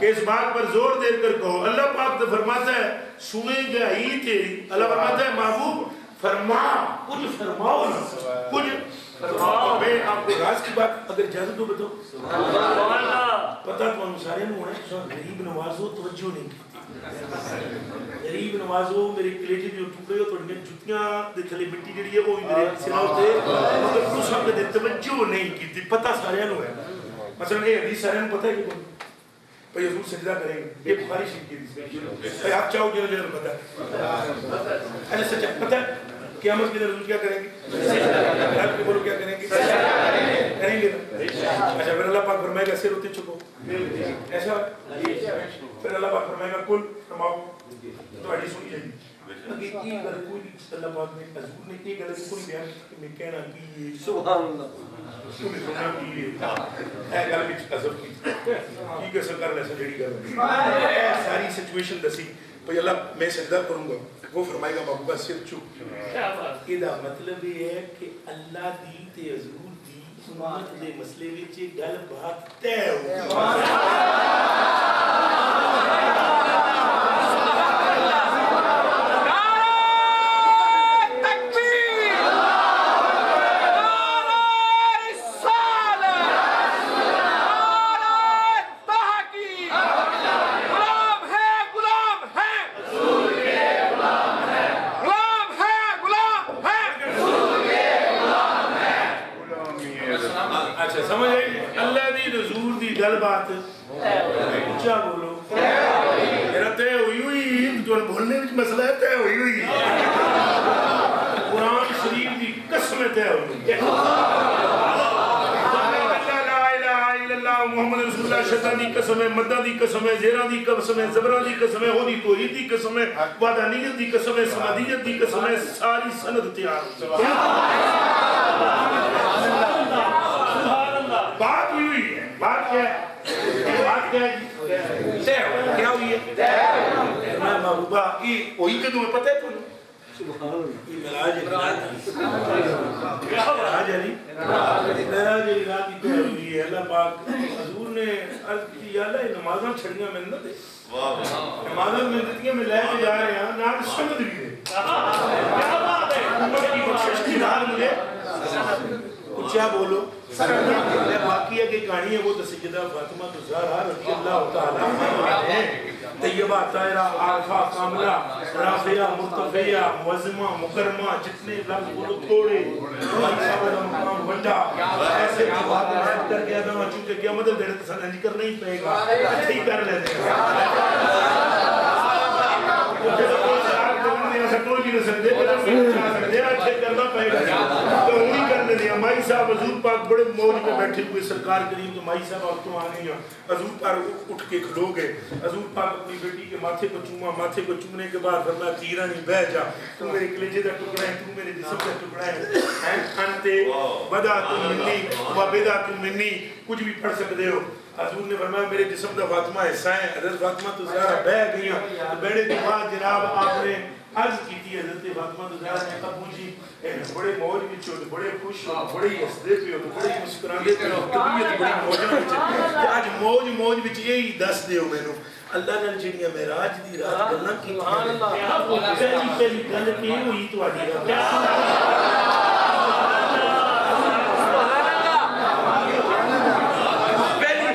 کہ اس بات پر زور دے کر کہو، اللہ پاک تو فرماتا ہے سنے گا ہی تیری، اللہ فرماتا ہے محبوب فرما کچھ فرماؤ نا، کچھ فرماؤ۔ میں آپ کو راز کی بات اگر اجازت ہو بتاؤ، پتہ تو ہم سارے میں ہونا غریب نوازو توجہ نہیں کی، غریب نوازو میرے کلیجے جو ٹکڑے ہو توڑنے جتیاں دے تھلے مٹی جڑی ہے وہ بھی میرے سراؤ دے مگر تو سب دے توجہ نہیں کی، پتہ سارے میں ہے۔ مثلا یہ حدیث سارے میں پتہ ہے کہ بھئی حضور سجدہ کریں گے، یہ بخاری شریف کی حدیث ہے، آپ چاہو جنہوں جنہوں پتہ ہے، اچھا سچا پتہ ہے قیامت کے دن حضور کیا کریں گے؟ آپ کے بولو کیا کریں گے؟ کریں گے اچھا پھر اللہ پاک فرمائے گا سر اتے چکو، ایسا پھر اللہ پاک فرمائے گا کل فرماؤ، تو حدیث سنی جائے گی یہ گل کوئی اللہ پاک نے حضور نے یہ گل کوئی بیان کہ میں کہنا کہ یہ سبحان اللہ تمہیں سننا کہ یہ اے گل وچ عذاب کی کی کسر کر لے سجڑی گل ساری سچویشن دسی بھئی اللہ میں سجدہ کروں گا، وہ فرمائے گا محبوبہ سر چک۔ یہ مطلب یہ ہے کہ اللہ دی تے حضور دی امت دے مسئلے وچ گل بات طے ہو مسئلہ ہے طے ہوئی ہوئی قرآن شریف دی قسم طے ہوئی لا الہ الا اللہ محمد رسول اللہ شیطان دی قسم ہے، مدہ دی قسم ہے، زیرہ دی قسم ہے، زبرہ دی قسم ہے، ہودی توحید دی قسم ہے، وحدانیت دی قسم ہے، سمادیت دی قسم ہے، ساری سند تیار بات ہوئی ہے۔ بات کیا ہے؟ بات کیا ہے؟ طے ہوئی کیا ہوئی ہے؟ میں محبوبہ یہ وہی کہ تمہیں پتہ ہے تو یہ ملاج علی ملاج علی رات کی طے ہوئی ہے۔ اللہ پاک حضور نے عرض کی یا اللہ نمازاں چھڑیاں میں نہ دے، نمازاں میں دیتیاں میں لے کے جا رہے ہیں نام سمجھ بھی دے امت کی بخشش کی نال ملے کچھ بولو۔ واقعہ کی کہانی ہے وہ تو سیدہ فاطمہ زہرا رضی اللہ تعالیٰ عنہا طیبہ طاہرہ عارفہ کاملہ رافعہ مرتفعہ معظمہ مکرمہ جتنے لفظ بولو تھوڑے مقام بڑا ایسے بات نائب کر کے آدم چونکہ کیا مدد دینے تسا نہیں کرنا ہی پہے گا اچھا ہی کر لیتے ہیں کوئی بھی نہ سکتے اچھے کرنا پہے گا تو انہی کرنے دیا۔ مائی صاحب حضور پاک بڑے موج میں بیٹھے ہوئے سرکار کریم تو مائی صاحب آپ تو آنے ہیں، حضور پاک اٹھ کے کھلو گئے، حضور پاک اپنی بیٹی کے ماتھے کو چوما، ماتھے کو چومنے کے بعد فرمایا تیرہ نہیں بہ جا، تو میرے کلیجے کا ٹکڑا ہے، تو میرے جسم کا ٹکڑا ہے، انتے بدا تم منی وبدا تم منی کچھ بھی پڑھ سکتے ہو۔ حضور نے فرمایا میرے جسم کا فاطمہ حصہ ہے، حضرت فاطمہ تو زہرا بہ گئی ہیں، تو بیڑے کے بعد جناب آپ نے عرض کی تھی حضرت فاطمہ تو زہرا نے ابو جی بڑے موج وچ ہو بڑے خوش ہو بڑے ہسدے پے ہو بڑے مسکراندے پے ہو طبیعت بڑی موج وچ اج موج وچ یہی دس دیو مینوں اللہ نال جڑیاں معراج دی رات گلاں کیتیاں پہلی گل کی ہوئی تہاڈی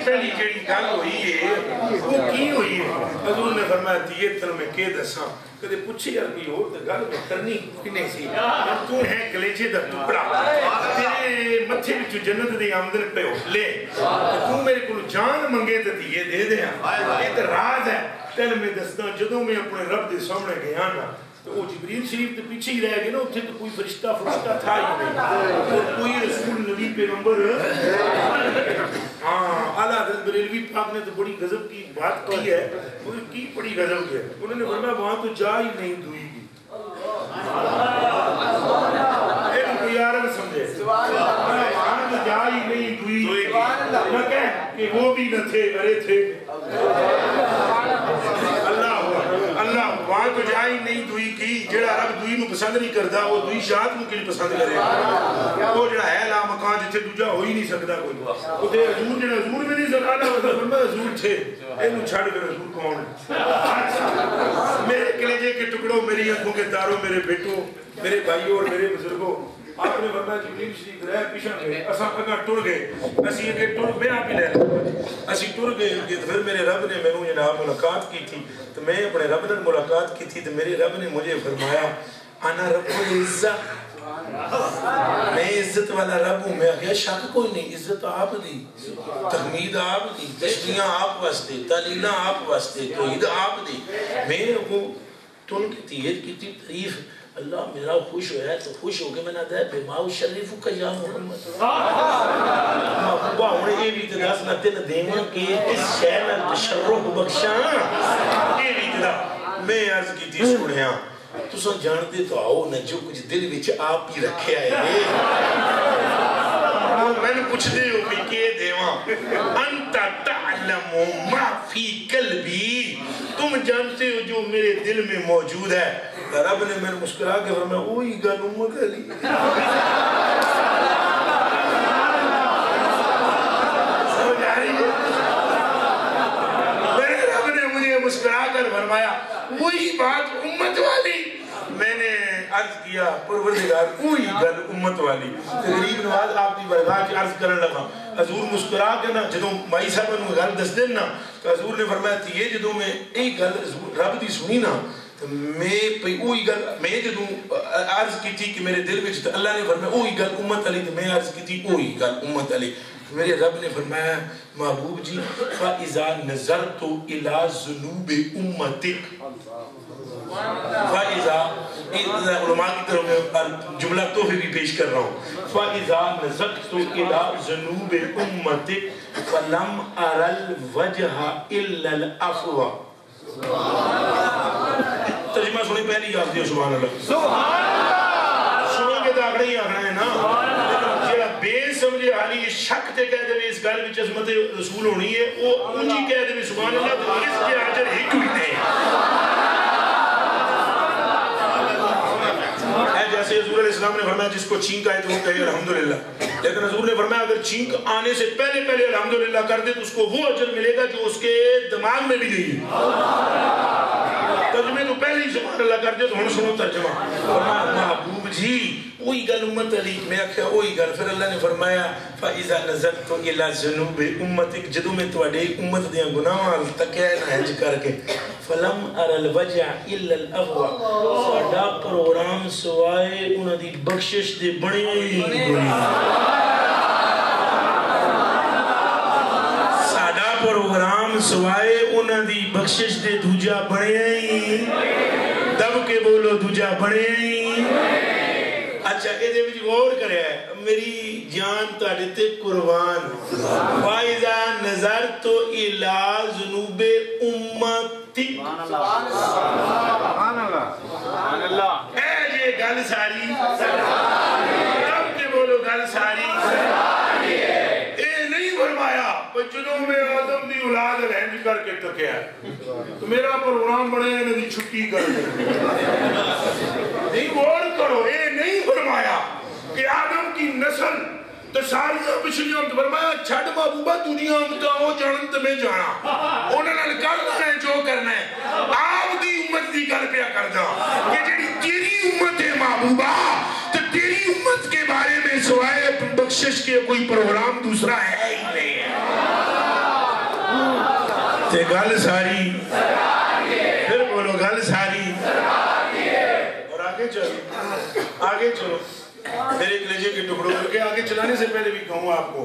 پہلی جڑی گل ہوئی ہے وہ کی ہوئی ہے حضور نے فرمایا دیے تن میں کہ دساں کدے پوچھی یار کوئی اور تے گل میں کرنی کہ نہیں سی تو ہے کلیجے دا ٹکڑا تیرے متھے وچ جنت دی آمدن پہ لے تو میرے کول جان منگے تے دیے دے دیاں یہ تے راز ہے تن میں دسدا جدوں میں اپنے رب دے سامنے گیا نا تو وہ جبریل شریف تے پیچھے ہی رہ گئے نا اتنے تو کوئی فرشتہ تھا ہی نہیں کوئی رسول نبی پیغمبر اعلیٰ حضرت بریلوی پاک نے تو بڑی غضب کی بات کی ہے انہوں کی بڑی غضب کی ہے انہوں نے فرمایا وہاں تو جا ہی نہیں دوئی گی ایک کوئی عرب سمجھے وہاں تو جا ہی نہیں دوئی گی نہ کہہ کہ وہ بھی نہ تھے ارے تھے اللہ وہاں تو جا ہی نہیں دوئی کی جڑا رب دوئی نو پسند نہیں کرتا وہ دوئی شاہد نو کیوں پسند کرے وہ جڑا ہے لا مکان جتھے دوجا ہو ہی نہیں سکتا کوئی اتنے حضور جڑا حضور بھی نہیں سکتا فرمایا حضور تھے اینو چھڑ کر حضور کون میرے کلیجے کے ٹکڑوں میری آنکھوں کے تاروں میرے بیٹوں میرے بھائیوں اور میرے بزرگوں آپ نے فرمایا جبریل شریف رہ پیچھے گئے اساں اگا ٹر گئے اسی اگے ٹر میں آپ ہی لے اسی ٹر گئے کہ پھر میرے رب نے مینوں جناب ملاقات کی تھی تو میں اپنے رب نے ملاقات کی تھی تو میرے رب نے مجھے فرمایا انا رب العزت میں عزت والا رب ہوں میں آگیا شک کوئی نہیں عزت آپ دی تحمید آپ دی تشبیہاں آپ واسطے تعلیلہ آپ واسطے توحید آپ دی میں کو تن کی تیت کی تعریف اللہ میرا خوش ہوا ہے تو خوش ہو کے میں نے دیا بیماؤ شریف کا یا محمد محبوبہ ہونے یہ بھی تداس نہ تین دیمن کے اس شہر میں تشرف بخشاں یہ بھی تداس میں عرض کی تھی سنیاں تو سن جانتے تو آؤ نہ جو کچھ دل وچ آپ ہی رکھے آئے میں نے پوچھ دے ہو بھی کہ دیواں انتا تعلم ما فی قلبی تم جانتے ہو جو میرے دل میں موجود ہے رب نے میں مسکرا کے فرمایا اوہی گل امت علی سمجھ آ رہی ہے میرے رب نے مجھے مسکرا کر فرمایا وہی بات امت والی میں نے عرض کیا پروردگار کوئی گل امت والی غریب نواز آپ کی برگاہ کی عرض کرنے لگا حضور مسکرا کے نا جدوں مائی صاحب نے گل دس دن نا تو حضور نے فرمایا تھی یہ جدوں میں ایک گل رب دی سنی نا تو میں پہ اوہی گل میں جدوں عرض کی تھی کہ میرے دل وچ اللہ نے فرمایا اوہی گل امت علی تو میں عرض کی تھی اوہی گل امت علی میرے رب نے فرمایا محبوب جی فَإِذَا نَظَرْتُ إِلَىٰ ذُنُوبِ أُمَّتِكَ فَإِذَا علماء کی طرف میں جملہ تحفے بھی پیش کر رہا ہوں فَإِذَا نَظَرْتُ إِلَىٰ ذُنُوبِ أُمَّتِكَ فَلَمْ أَرَ الْوَجْهَ إِلَّا الْأَفْوَ ترجمہ سنیں پہلی یاد دیو سبحان اللہ سنیں گے تو آگڑے ہی آگڑے ہیں نا جیڑا بے سمجھے حالی شک تے کہہ دے اس گل وچ عظمت رسول ہونی ہے وہ انجی کہہ دے سبحان اللہ تو اس کے اجر ایک بھی نہیں جیسے حضور علیہ السلام نے فرمایا جس کو چھینک آئے تو وہ کہے الحمدللہ لیکن حضور نے فرمایا اگر چھینک آنے سے پہلے الحمدللہ کر دے تو اس کو وہ اجر ملے گا جو اس کے دماغ میں بھی نہیں ترجمے تو پہلے ہی سبحان اللہ کر دے تو ہم سنو ترجمہ فرمایا محبوب جی وہی گل امت علی میں آکھیا وہی گل پھر اللہ نے فرمایا فَإِذَا نَظَرْتُ إِلَىٰ ذُنُوبِ أُمَّتِكَ جدوں میں تواڈے امت دیاں گناہاں تکیا نہ ہنج کر کے فَلَمْ أَرَ الْوَجْهَ إِلَّا الْأَفْوَ ساڈا پروگرام سوائے انہاں دی بخشش دے بنیا ہی کوئی ساڈا پروگرام سوائے انہاں دی بخشش دے دوجا بنیا ہی دب کے بولو دوجا بنیا ہی اچھا یہ دے وچ غور کرے میری جان تہاڈے تے قربان فائزہ نظرت الی ذنوب امتی سبحان اللہ اے یہ گل ساری رب کے بولو گل ساری اے نہیں فرمایا جدوں میں آدم دی اولاد رہنج کر کے تکیا تو میرا پروگرام بنے انہاں دی چھٹی کر دے نہیں غور کرو. یہ نہیں فرمایا کہ آدم کی نسل تو ساریاں پچھلیاں تو فرمایا چھڑ محبوبہ دنیا امتا ہو جانن تے میں جانا انہوں نے کرنا ہے جو کرنا ہے. آپ دی امت دی گل پیا کردا کہ جڑی تیری امت ہے محبوبہ تو تیری امت کے بارے میں سوائے بخشش کے کوئی پروگرام دوسرا ہے ہی نہیں ہے. تے گل ساری پھر بولو گل ساری. اور آگے چلو میرے کلیجے کے ٹکڑوں کے آگے چلانے سے پہلے بھی کہوں آپ کو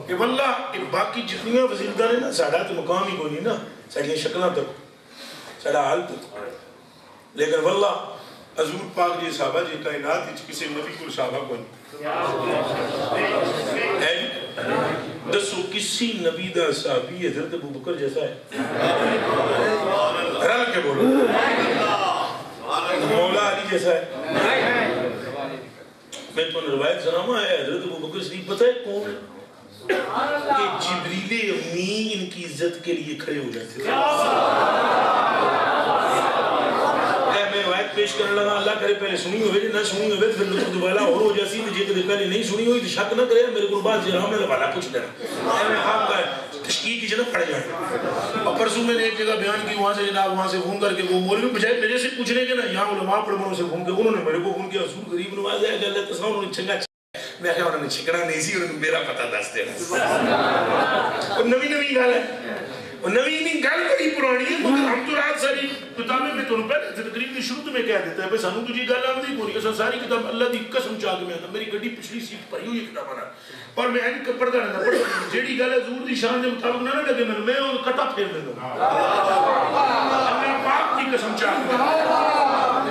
کہ واللہ کہ باقی جتنی وزیردہ نے نا ساڑھا تو مقام ہی کوئی نہیں نا ساڑھیاں شکلہ تک ساڑھا حال تک لیکن واللہ حضور پاک جی صحابہ جی کائنات ہی کسی نبی کو صحابہ کوئی دسو کسی نبی دا صحابی حضرت ابو بکر جیسا ہے؟ رل کے بولو. مولا علی جیسا ہے؟ میں تو روایت سناما ہے حضرت ابو بکر صدیق پتہ ہے کون ہے؟ کہ جبریل امی ان کی عزت کے لیے کھڑے ہو جاتے تھے. میں روایت پیش کرنے لگا اللہ کرے پہلے سنی ہوئے نہ سنی ہوئے پھر لطف دوبالا اور ہو جاسی تو جے کہ پہلے نہیں سنی ہوئی تو شک نہ کرے میرے کو بات جہاں میں والا کچھ لینا میں خواب کا تشکیل کی جنب پڑ جائیں. اور پرسوں میں نے ایک جگہ بیان کی وہاں سے جناب وہاں سے فون کر کے وہ مولوی بجائے میرے سے پوچھنے کے نا یہاں علماء پڑھوں سے فون کے انہوں نے میرے کو فون کیا حضور غریب نواز ہے کہ اللہ تصاور انہوں نے چھنگا میں کہا انہوں نے چھکڑا نہیں سی انہوں نے میرا پتہ دس دینا. اور نوی گال ہے اور نوی گال بڑی پرانی ہے مگر ہم تو رات ساری کتابیں میں تو پہلے تقریب کی شروع میں کہہ دیتا ہے بھئی سانوں تجھے گال آمدی پوری اصلا ساری کتاب اللہ دی قسم چاہ کے میں آتا میری گھڑی پچھلی سیٹ پڑھی ہوئی کتاب آنا اور میں اینڈ پڑھتا رہنا پڑھتا جیڑی گال حضور دی شان دے مطابق نہ لگے میں کٹا پھیر دے دوں اللہ پاک کی قسم چاہ کے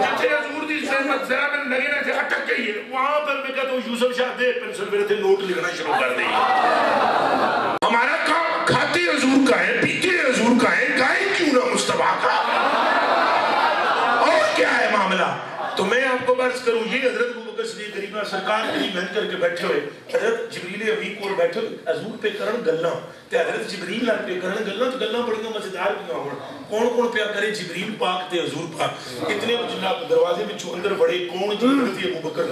جتھے حضور دی سہمت ذرا میں لگے نہ تھے اٹک گئی ہے وہاں پر میں کہتا ہوں یوسف شاہ دے پینسل میرے تھے نوٹ لکھنا شروع کر دیں. ہمارا کام کھاتے حضور کا ہے پیتے حضور کا ہے گائے کیوں نہ مصطفیٰ کا اور کیا ہے معاملہ. تو میں آپ کو برس کروں یہ حضرت ابو بکر صدیق غریبہ سرکار کے لیے محنت کر کے بیٹھے ہوئے حضرت جبریل امی کو بیٹھے ہوئے حضور پہ کرن گلاں تے حضرت جبریل پہ کرن گلاں تو گلاں بڑیاں مزیدار بھی ہون کون پیا کرے جبریل پاک تے حضور پاک اتنے جناب دروازے میں اندر بڑے کون جی حضرت ابو بکر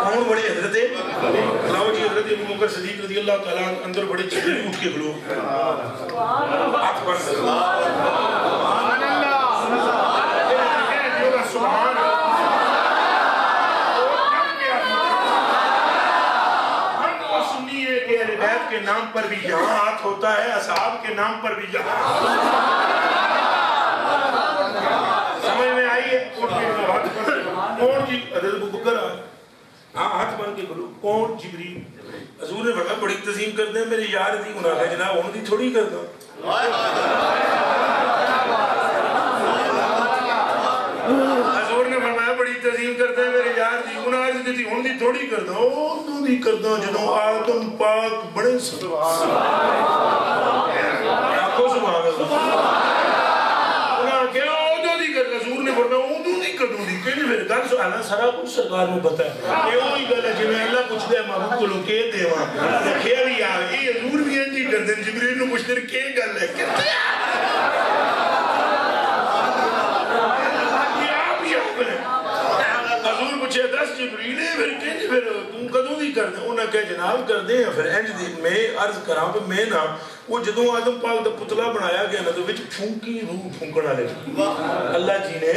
کون بڑے حضرت لاؤ جی حضرت ابو بکر صدیق رضی اللہ تعالیٰ اندر بڑے جبریل اٹھ کے کھلو ہاتھ بن سبحان اللہ سبحان بیت کے نام پر بھی یہاں ہاتھ ہوتا ہے اصحاب کے نام پر بھی یہاں سمجھ میں آئی ہے کون جی حضرت ابو بکر ہاں ہاتھ بن کے کھلو کون جبریل حضور نے بڑا بڑی تظیم کر دیں میرے یار دی گناہ ہے جناب ان دی تھوڑی کر دو حضور نے فرمایا بڑی تظیم کرتے ہیں میرے یار دی گناہ دی ان دی تھوڑی کر دو ان دی کر دو جنہوں آدم پاک بڑے سبحان آنکھوں سبحان اللہ انہاں کیا ادھو دی کر حضور نے فرمایا ادھو دی کر دوں دی کہنے میرے گل سوالا سارا کچھ سرکار میں پتہ ہے یہ وہی گل ہے جنہیں اللہ پوچھ دے محبوب کو لوگ کہہ دے وہاں رکھیا بھی آ یہ حضور بھی انجی کر دیں جبریل نے پوچھ دے کہ گل ہے کہتے حضور پوچھے دس جبریل پھر کہنے پھر تم کدوں بھی کر دیں انہاں کہا جناب کر دیں پھر انج دی میں عرض کراں پہ میں نہ وہ جدوں آدم پاک دا پتلا بنایا گیا نا تو وچ پھونکی روح پھونکنا لے اللہ جی نے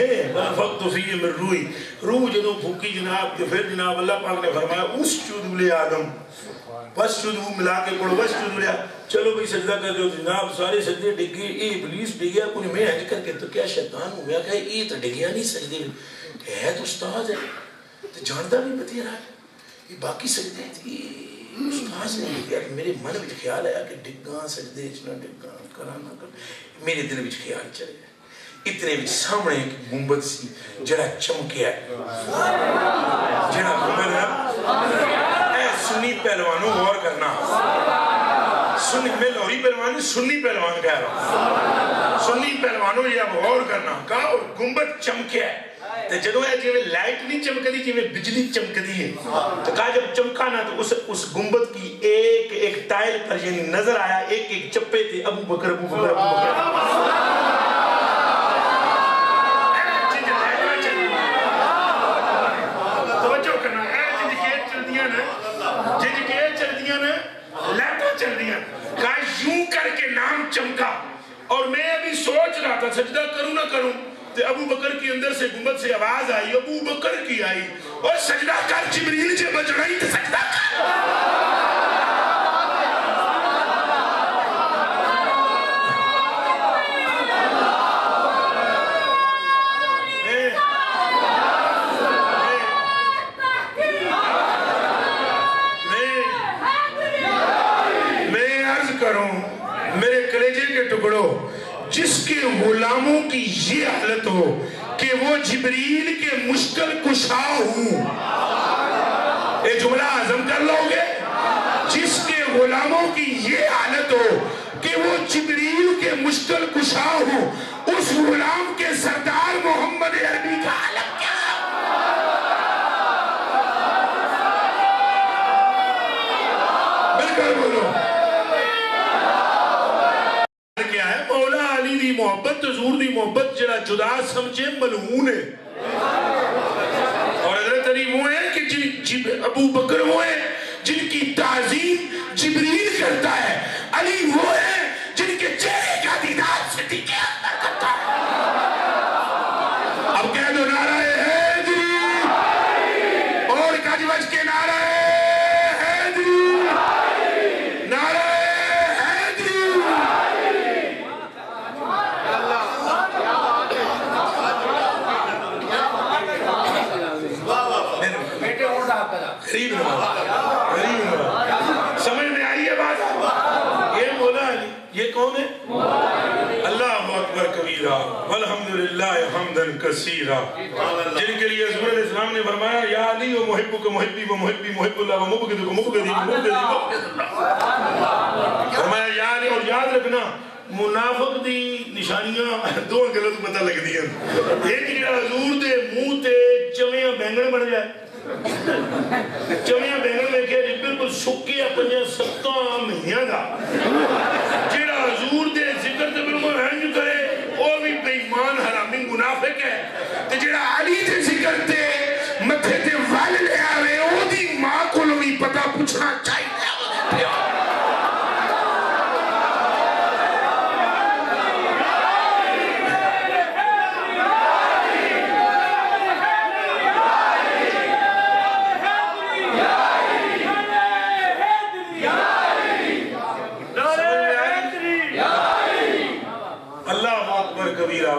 فقط فی من روحی روح جدوں پھونکی جناب تو پھر جناب اللہ پاک نے فرمایا اسجد لآدم بس شدو ملا کے پڑھو بس شدو لیا چلو بھئی سجدہ کر دو جناب سارے سجدے ڈگی اے ابلیس ڈگیا کوئی میں ہج کر کے تو کیا شیطان ہوں میں کہا یہ تو ڈگیا نہیں سجدے ہے تو استاذ ہے تو جانتا بھی بتی رہا ہے یہ باقی سجدے تھی استاذ نے کیا کہ میرے من میں خیال آیا کہ ڈگاں سجدے چنا ڈگاں کرانا کر میرے دل میں خیال چلے اتنے بھی سامنے ایک گنبد سی جڑا چمکیا ہے جڑا گنبد ہے اے سنی پہلوانوں غور کرنا سنی میں لوری پہلوان سنی پہلوان کہہ رہا ہوں سنی پہلوانوں یہ اب غور کرنا کہا اور گنبد چمکیا ہے تو جدو ہے جی لائٹ نہیں چمک دی جی بجلی چمک دی ہے تو کہا جب چمکا نا تو اس گنبد کی ایک ٹائل پر یعنی نظر آیا ایک چپے تھے ابو بکر ابو بکر ابو بکر سجدہ کروں نہ کروں. تو ابو بکر کی اندر سے گنبد سے آواز آئی, ابو بکر کی آئی, اور سجدہ کر جبریل جے بچ رہی تو سجدہ کر. جس کے غلاموں کی یہ حالت ہو کہ وہ جبریل کے مشکل کشا ہوں. یہ جملہ عظم کر لو گے. جس کے غلاموں کی یہ حالت ہو کہ وہ جبریل کے مشکل کشا ہوں, اس غلام کے سردار محمد عربی کا حالت کیا ہے؟ مل کر بولو. مولا علی دی محبت, حضور دی محبت جڑا جدا سمجھے ملعون ہے. اور حضرت علی وہ ہیں کہ ابو بکر وہ ہیں جن کی تعظیم جبریل کرتا ہے. علی وہ ہیں جن کے چہرے کا دیدار صدیق اکبر کرتا ہے. اب کہہ دو نعرہ حیدری, اور کج بج کے نعرہ حیدری, نعرہ سمجھ میں آئی ہے بات. یہ مولا علی, یہ کون ہے؟ اللہ اکبر کبیرہ والحمدللہ حمدا کثیرا, جن کے لیے حضور علیہ السلام نے فرمایا یا علی و محبک محبی و محبی محب اللہ و مبغضک مبغضی مبغضی مبغض اللہ. فرمایا یا علی. اور یاد رکھنا منافق دی نشانیاں دو گلوں تو پتہ لگ دی ہیں. ایک جڑا حضور دے منہ تے چویاں بینگن بن جائے, چویاں بینگن میں کیا جی بالکل سکے اپنے 7 مہینیاں دا, جڑا حضور دے ذکر تے بالکل ہنج کرے وہ بھی بے ایمان حرامی منافق ہے. تے جڑا علی دے ذکر تے متھے تے وال لے آوے او دی ماں کولوں بھی پتہ پوچھنا چاہیے.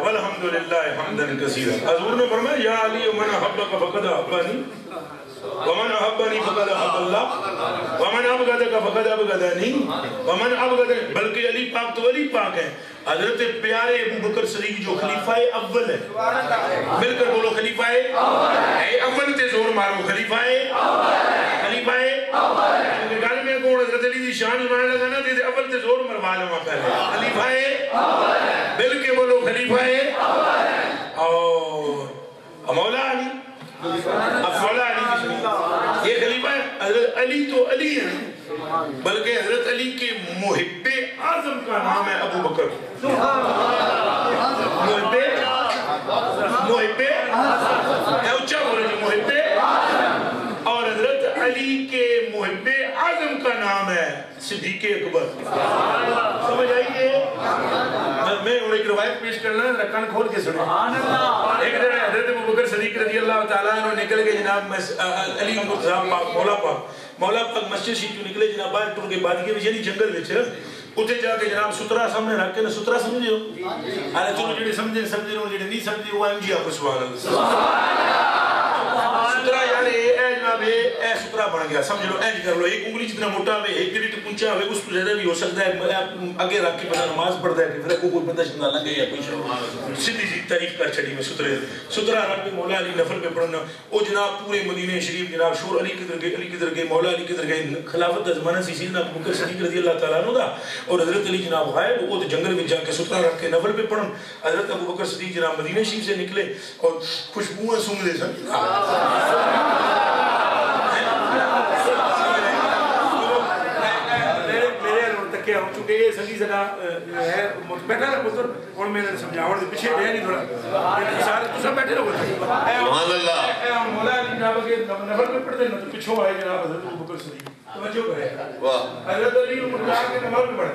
والحمدللہ حمدا کثیرا. حضور نے فرمایا یا علی من احبک فقد احبنی ومن احبنی فقد احب اللہ ومن ابغضک فقد ابغضنی ومن ابغض. بلکہ علی پاک تو علی پاک ہے. حضرت پیارے ابو بکر صدیق جو خلیفہ اول ہے, مل کر بولو خلیفہ اول تے زور مارو, خلیفہ خلیفہ اول. گل میں کون حضرت علی دی شان سنانے لگا نا تے اول تے زور مروا لواں پہلے. خلیفہ مل کے بولو خلیفہ اور مولا علی. اب مولا علی کی سنی, یہ خلیفہ حضرت علی تو علی ہے, بلکہ حضرت علی کے محب اعظم کا نام ہے ابو بکر. محب اونچا بولے جو محب, اور حضرت علی کے محب اعظم کا نام ہے صدیق اکبر. سمجھ آئیے. میں ایک روایت پیش کرنا ہے, کان کھول کے سنیں. ایک دن حضرت ابو بکر صدیق رضی اللہ تعالیٰ عنہ نکل گئے جناب علی مرتضی پاک مولا پاک مسجد شریف نکلے جناب باہر ٹر کے بادی کے یعنی جنگل وچ اتنے جا کے جناب سترا سامنے رکھ کے نا, سترا سمجھے ہو ارے چلو جڑے سمجھے رہو جڑے نہیں سمجھے وہ ایم جی آپ سبحان اللہ. سترا یعنی اے جناب اے سترا بن گیا, سمجھ لو اینج کر لو, ایک انگلی جتنا موٹا ہوئے ایک گریٹ پونچا ہوئے اس کو زیادہ بھی ہو سکتا ہے. آگے رکھ کے بندہ نماز پڑھتا ہے کہ پھر کوئی بندہ جتنا لنگے یا کوئی سیدھی سی تعریف کر چھڑی میں سترا رکھ کے مولا علی نفل پہ پڑھنا. وہ جناب پورے مدینہ شریف جناب شور علی کدھر گئے مولا علی کدھر گئے. خلافت زمانہ سی سیدنا ابو بکر صدیق رضی اللہ تعالیٰ عنہ دا, اور حضرت علی جناب غائب وہ جنگل میں جا کے سترا رکھ کے نفل پہ پڑھن. حضرت ابو بکر صدیق جناب مدینہ شریف سے نکلے اور خوشبوئیں سونگ دے سن. چونکہ یہ سنگی جگہ ہے بیٹھا رہا پتر اور میں نے سمجھاوڑ دے پیچھے دے نہیں تھوڑا سارے تو سب بیٹھے رہو. سبحان اللہ. مولا علی جناب کے نفل پہ پڑھتے ہیں تو پیچھوں آئے جناب حضرت ابو بکر صدیق توجہ کرے. حضرت علی مرتضی کے نفل پہ پڑھے,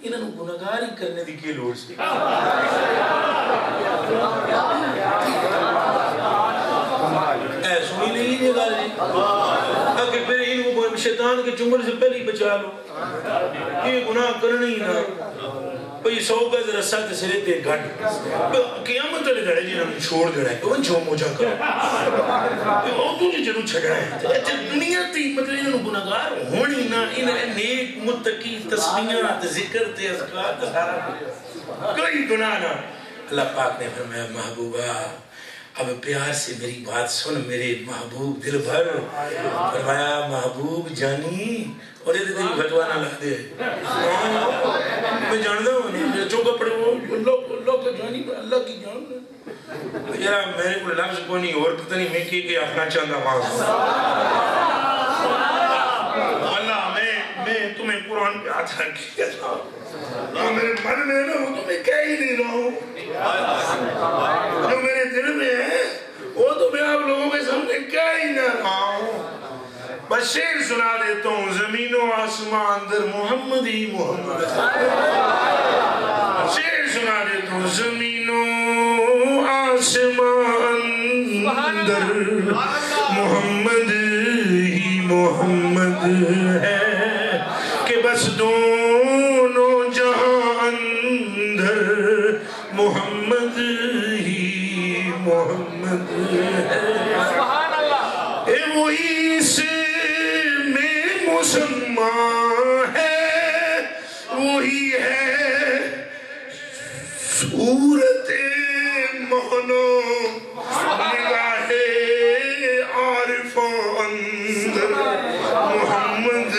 انہوں نے گناہگار ہی کرنے دی کی لوڑ سی اے سنی نہیں یہ گل جی کہ پھر ان کو شیطان کے چنگل سے پہلے ہی بچا لو یہ گناہ کرنا ہی نہ بھئی 100 گز رسہ تے سرے تے گھٹ قیامت علی دڑے جی ہم چھوڑ دینا ہے وہ جو موجہ کرو وہ تجھے جنو چھڑا ہے دنیا تی مطلب انہوں گناہگار ہونی نہ انہیں نیک متقی تسبیحات ذکر تے اذکار تے سارا کوئی گناہ نہ اللہ پاک نے فرمایا محبوبہ اب پیار سے میری بات سن میرے محبوب دل بھر فرمایا محبوب جانی اور یہ تیری فتوہ نہ لگ دے میں جاندہ ہوں چوکا پڑے وہ اللہ کا جانی اللہ کی جان یارا میرے کو لفظ کو نہیں اور پتہ نہیں میں کہ اپنا چاندہ خاص اللہ میں تمہیں قرآن پہ ہاتھ رکھ کے کہتا ہوں میرے من میں نہ ہوں تمہیں کہہ ہی نہیں رہا ہوں جو میرے دل میں ہے وہ تو میں آپ لوگوں کے سامنے کہہ ہی نہ رہا ہوں بس شعر سنا دیتا ہوں زمین و آسمان اندر محمد ہی محمد شعر سنا دیتا ہوں زمین و آسمان اندر محمد ہی محمد ہے کہ بس دونوں جہاں اندر محمد ہی محمد ہے اے وہی سے مسلمان ہے وہی ہے صورت معنی نگاہ عارف اندر محمد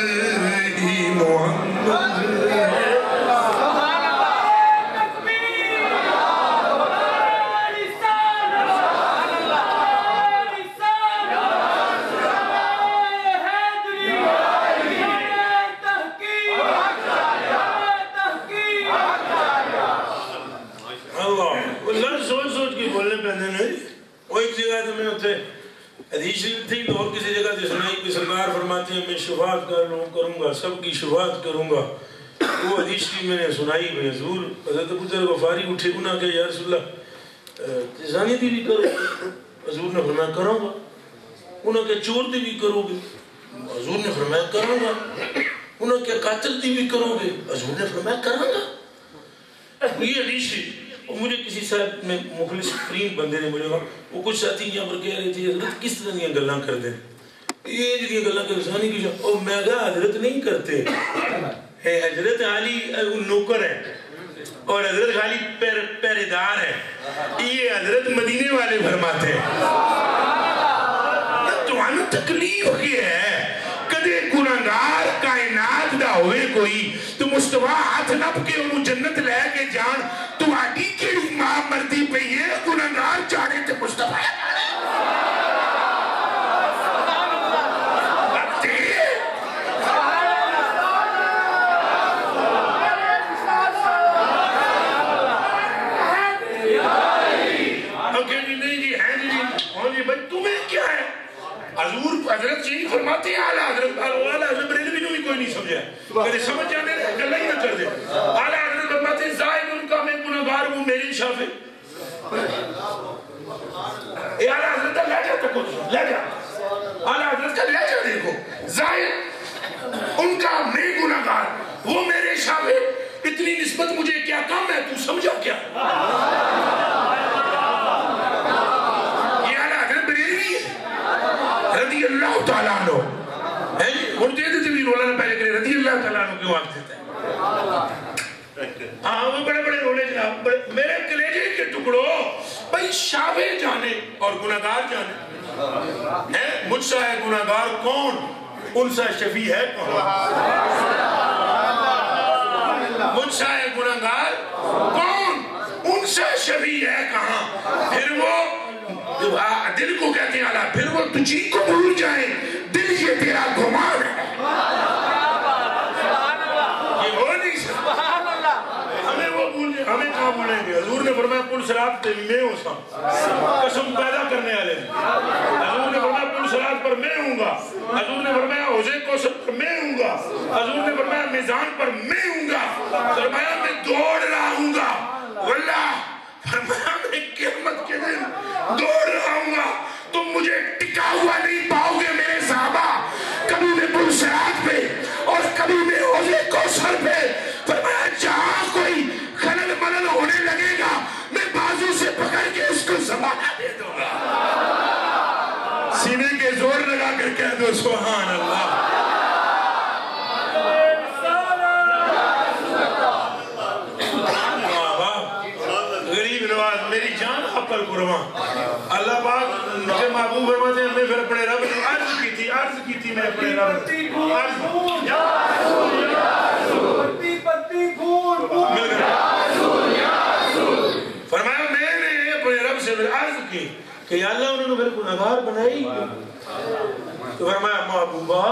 ہی محمد ہے وہ ایک جگہ تو میں اتھے حدیث تھی اور کسی جگہ تے سنائی کہ سرکار فرماتے ہیں میں شفاعت کروں گا سب کی شفاعت کروں گا وہ حدیث کی میں نے سنائی میں حضور حضرت ابو ذر غفاری اٹھے گناہ کہ یا رسول اللہ زانی دی بھی کرو حضور نے فرمایا کروں گا انہوں کہ چور دی بھی کرو گے حضور نے فرمایا کروں گا انہوں کہ قاتل دی بھی کرو گے حضور نے فرمایا کروں گا یہ حدیث تھی مجھے کسی صاحب میں مخلص فرین بندے نے مجھے کہا وہ کچھ ساتھی یہاں پر کہہ رہے تھے حضرت کس طرح یہ گلاں کر دیں یہ جو گلاں کر انسانی کی اور میں کہا حضرت نہیں کرتے حضرت علی نوکر ہے اور حضرت خالی پیردار ہے یہ حضرت مدینے والے فرماتے ہیں تو ہمیں تکلیف کیا ہے کدے گناہگار کائنات دا ہوئے کوئی تو مصطفیٰ ہاتھ نپ کے انہوں جنت لے کے جان تو آڈی کیڑی ماں مردی پہ یہ گناہگار چاہنے تے مصطفیٰ حضور حضرت جی فرماتے ہیں اعلیٰ حضرت بریلوی نے بھی کوئی نہیں سمجھا کہتے سمجھ جانے رہے گلہ ہی نہ کر دے اعلیٰ حضرت فرماتے ہیں زائد ان کا میں گناہگار ہوں میری شافع اعلیٰ حضرت کا لہجہ تو کچھ لہجہ اعلیٰ حضرت کا لہجہ دیکھو زائد ان کا میں گناہگار وہ میرے شافع اتنی نسبت مجھے کیا کام ہے تو سمجھا کیا رضی اللہ تعالیٰ عنہ اور دیتے تھے بھی رولانا پہلے کرے رضی اللہ تعالیٰ عنہ کیوں آپ دیتا ہے ہاں وہ بڑے بڑے رولے جناب میرے کلیجے کے ٹکڑوں بھئی شافع جانے اور گناہگار جانے مجھ سے ہے گناہگار کون ان سے شفیع ہے کون مجھ سے ہے گناہگار کون ان سے شفیع ہے کہاں پھر وہ دل کو کہتے ہیں اللہ پھر وہ تجھی کو بھول جائیں دل یہ تیرا گمان ہے یہ ہو نہیں سکتا ہمیں وہ بھول جائیں ہمیں کہاں بھولیں گے حضور نے فرمایا پل صراط پہ میں ہوں سا قسم پیدا کرنے والے حضور نے فرمایا پل صراط پر میں ہوں گا حضور نے فرمایا حوضے کوثر پر میں ہوں گا حضور نے فرمایا میزان پر میں ہوں گا فرمایا میں دوڑ رہا ہوں گا واللہ، فرمایا میں قیامت کے دن دوڑ رہا ہوں گا، تم مجھے ٹکا ہوا نہیں پاؤ گے میرے صحابہ، کبھی میں پلسرات پہ اور کبھی میں حوض کوثر پہ، فرمایا جہاں کوئی خلل ملل ہونے لگے گا میں بازو سے پکڑ کے اس کو زمانہ دے دوں گا۔ سینے کے زور لگا کر کہہ دو سبحان اللہ۔ غریب نواز میری جان آپ پر قربان، اللہ پاک مجھے محبوب فرماتے ہیں، میں پھر اپنے رب نے عرض کی تھی میں اپنے رب فرمایا میں نے اپنے رب سے عرض کی کہ یا اللہ انہوں نے پھر گناہگار بنائی، تو فرمایا محبوبہ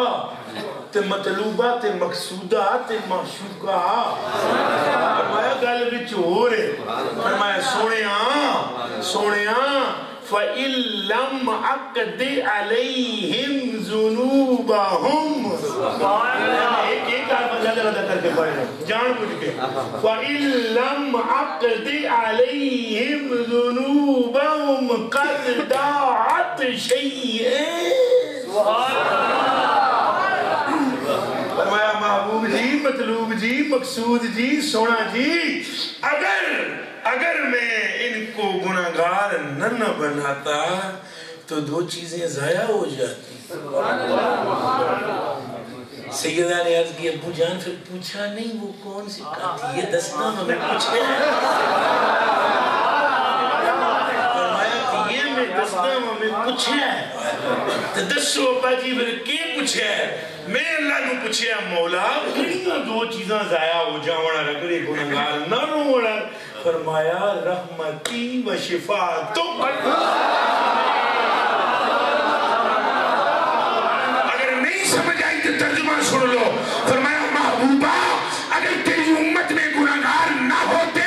تے مطلوبہ تے مقصودہ تے معشوقہ، فرمایا گل وچ ہو رہے، فرمایا سونیاں فَإِن لَمْ أَقْدِ عَلَيْهِمْ ذُنُوبَهُمْ، ایک آرفہ زیادہ ادا کر کے پڑھ رہے جان بوجھ کے، فَإِن لَمْ أَقْدِ عَلَيْهِمْ ذُنُوبَهُمْ قَدْ دَاعَتْ شَيْئٍ، فرمایا محبوب جی، مطلوب جی، مقصود جی، سونا جی، اگر میں ان کو گناہگار نہ بناتا تو دو چیزیں ضائع ہو جاتی۔ سیدہ نے عرض کی ابو جان پھر پوچھا نہیں وہ کون سی کہتی یہ دسنا ہمیں پوچھے، فرمایا کہ یہ میں دسنا ہمیں پوچھے تو دسو ابا جی پھر کی پوچھے، میں اللہ نے پوچھے مولا کیڑیاں دو چیزاں ضائع ہو جاونا رکھڑے گناہگار نہ رونا، فرمایا رحمتی و شفاعتک، اگر نہیں سمجھ آئی تو ترجمہ سن لو، فرمایا محبوبہ اگر تیری امت میں گناہگار نہ ہوتے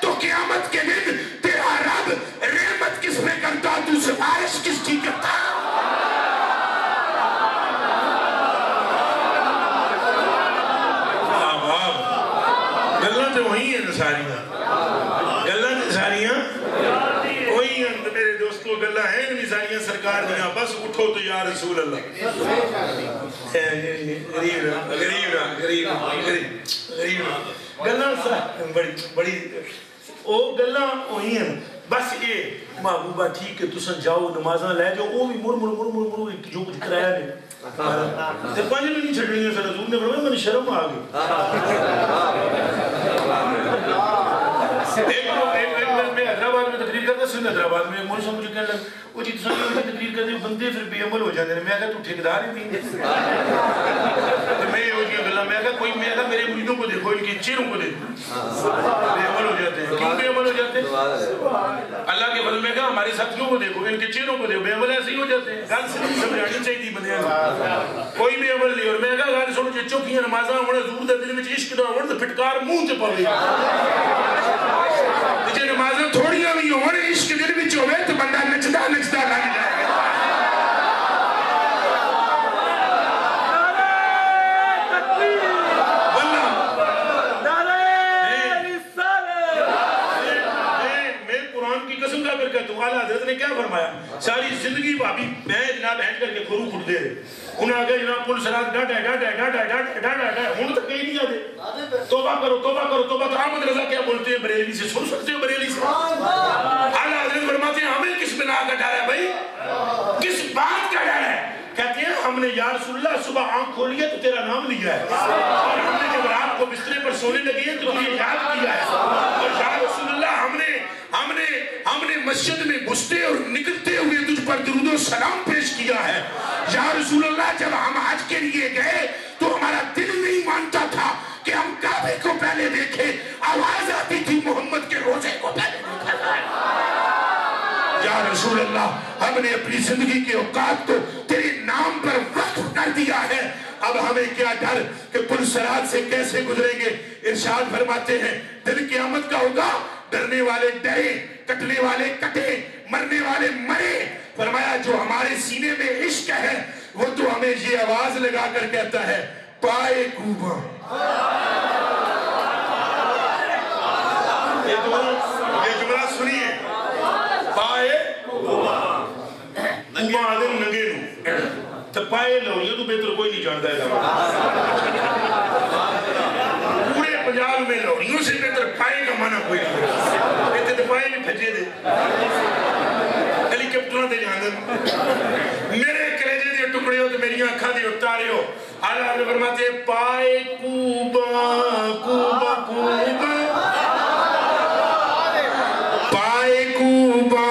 تو قیامت کے دن تیرا رب رحمت کس میں کرتا، تو سفارش کس کی کرتا؟ گلہ تو وہی ہیں ساریاں، گلہ تو ساریاں وہی ہیں میرے دوستو، گلہ ہیں نہیں ساریاں سرکار دیاں، بس اٹھو تو یا رسول اللہ، غریب گلہ بڑی او گلہ وہی ہیں، بس یہ محبوبہ ٹھیک ہے تساں جاؤ نمازاں لے جاؤ، وہ بھی مر جو کچھ کرایا نہیں تے پانچ میں نہیں چھڑنی ہے، رسول نے فرمایا میں شرم آ گئی۔ ایک میں حیدرآباد میں تقریر کرتا، سندھ حیدرآباد میں مولوی صاحب مجھے کہنے لگا وہ جی تساں کی تقریر کرتے بندے پھر بے عمل ہو جاتے ہیں، میں کہا تو ٹھیکیدار ہی نہیں میں یہ ہو جی گلا، میں کہا کوئی، میں کہا میرے مریدوں کو دیکھو ان کے چہروں کو دیکھو بے عمل ہو جاتے ہیں، کیوں بے عمل ہو جاتے ہیں؟ اللہ کے فضل میں کہا ہمارے ساتھیوں کو دیکھو ان کے چہروں کو دیکھو، بے عمل ایسے ہی ہو جاتے ہیں، گل صرف سمجھانی چاہیے بندے کوئی بے عمل نہیں، اور میں کہا گل سنو جی چوکیاں نمازاں ہونا حضور دے دل وچ عشق دا ہونا تے پھٹکار منہ تے پوے، جے نمازاں تھوڑیاں بھی ہون عشق دل وچ ہوے تے بندہ نچدا لگ جائے گا۔ اعلیٰ حضرت نے کیا فرمایا، ساری زندگی بھابی میں جناب ہینڈ کر کے کھرو کھٹ دے رہے، انہیں آگے جناب پل سرات ڈاٹا ہوں تک کہیں نہیں آدھے، توبہ کرو تو احمد رضا کیا بولتے ہیں بریلی سے، سن سکتے ہو بریلی سے، اعلیٰ حضرت فرماتے ہیں ہمیں کس بنا کا ڈر ہے بھائی، کس بات کا ڈر ہے؟ کہتے ہیں ہم نے یا رسول اللہ صبح آنکھ کھولی ہے تو تیرا نام لیا ہے، اور ہم نے جب رات کو بسترے پر سونے لگی ہے تو تجھے یاد کیا ہے، اور یا رسول اللہ ہم نے مسجد میں گھستے اور نکلتے ہوئے تجھ پر درود و سلام پیش کیا ہے، یا رسول اللہ جب ہم حج کے لیے گئے تو ہمارا دل نہیں مانتا تھا کہ ہم کعبے کو پہلے دیکھیں، آواز آتی تھی محمد کے روزے کو پہلے دیکھا ہے، یا رسول اللہ ہم نے اپنی زندگی کے اوقات کو تیرے نام پر وقف کر دیا ہے، اب ہمیں کیا ڈر کہ پل صراط سے کیسے گزریں گے؟ ارشاد فرماتے ہیں دن قیامت کا ہوگا، ڈرنے والے ڈرے، کٹنے والے کٹے، مرنے والے مرے، فرمایا جو ہمارے سینے میں عشق ہے وہ تو ہمیں یہ آواز لگا کر کہتا ہے پائے کوبا، یہ جملہ سنیے پائے ننگے آدم ننگے نو تو پائے لو یہ تو بہتر کوئی نہیں جانتا ہے پورے پنجاب میں لوڑیوں سے بہتر پائے کا معنی کوئی نہیں بہتر تو پائے بھی پھجے دے علی کپٹروں دے جاندن میرے کلیجے دے ٹکڑے ہو تو میری آنکھاں دے اتارے ہو اللہ فرماتے پائے کوبا کوبا کوبا پائے کوبا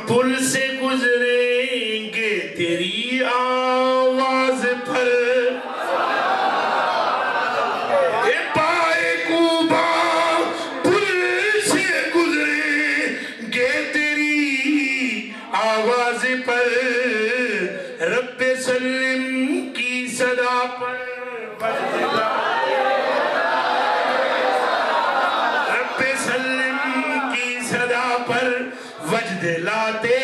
پل سے گزریں گے تیری آواز پر پائے کوبا پل سے گزریں گے تیری آواز پر رب سلم کی صدا پر رب سلم کی صدا پر وجد لاتے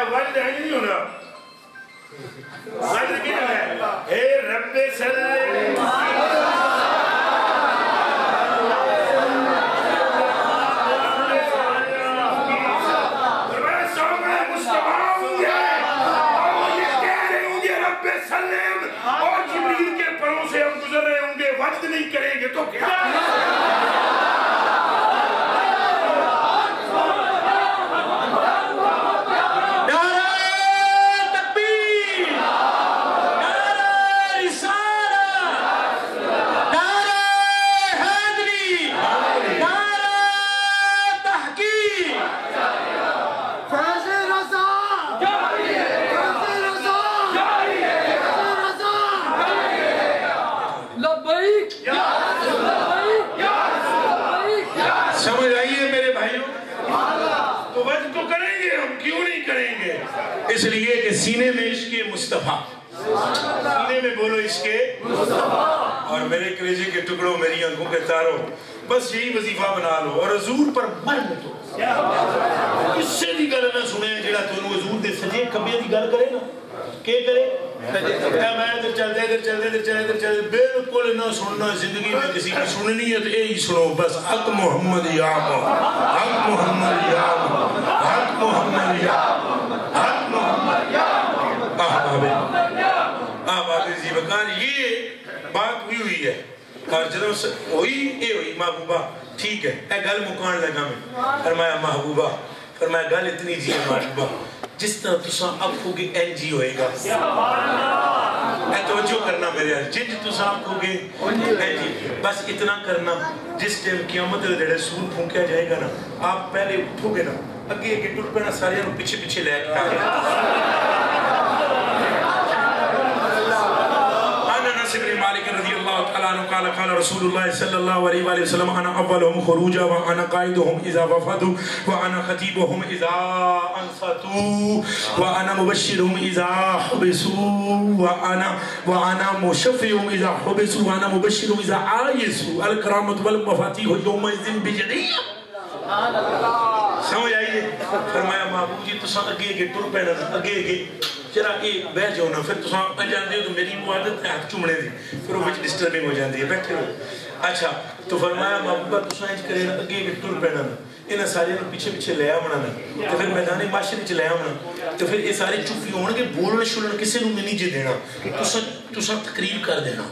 وجد ہے نہیں ہونا وجد کیا ہے اے رب سلم اور جبریل کے پروں سے ہم گزر رہے ہوں گے وجد نہیں کریں گے تو کیا اس لیے کہ سینے میں عشق مصطفیٰ سینے میں بولو عشق مصطفیٰ اور میرے کلیجے کے ٹکڑوں میری آنکھوں کے تاروں بس یہی وظیفہ بنا لو اور حضور پر من تو کس سے دی گل نہ سنے جڑا تانوں حضور دے سجے کبے دی گل کرے نا کہ کرے میں ادھر چلتے بالکل نہ سننا زندگی میں کسی کی سننی ہے تو یہی سنو بس حق محمد یا حق محمد یا حق محمد یا حق محمد یا آباد جی بکار یہ بات ہوئی ہے اور جنہوں ہوئی محبوبہ ٹھیک ہے اے گل مکان لگا میں فرمایا محبوبہ فرمایا گل اتنی جی ہے محبوبہ جس طرح تساں آکھو گے این جی ہوئے گا اے توجہ کرنا میرے یار جن تساں آکھو گے این جی بس اتنا کرنا جس ٹائم قیامت دے سور پھونکیا جائے گا نا آپ پہلے اٹھو گے نا اگے اگے ٹر پہ نا سارے پیچھے پیچھے لے کے آگے بن مالک رضی اللہ تعالیٰ عنہ قال قال رسول اللہ صلی اللہ علیہ وآلہ وسلم انا اولهم خروجا وانا قائدهم اذا وفدوا وانا خطیبهم اذا انصتوا وانا مبشرهم اذا حبسوا وانا مشفعهم اذا حبسوا وانا مبشرهم اذا عايسوا الکرامت والمفاتیح یومئذ بجنیہ سمجھ آئیے فرمایا محبوب جی تساں اگے اگے ٹر پینا اگے اگے چرا یہ بہ جاؤ نا پھر تساں جاندے ہو تو میری وہ عادت ہے ہاتھ چومنے دی پھر وہ وچ ڈسٹربنگ ہو جاندی ہے بیٹھے ہو اچھا تو فرمایا محبوبہ تساں انج کرے اگے اگے ٹر پینا انہاں سارے نوں پیچھے پیچھے لے آونا نا تو پھر میدان معاشرے وچ لے آونا تو پھر یہ سارے چپ ہون گے بولن شلن کسے نوں نہیں جے دینا تساں تقریر کر دینا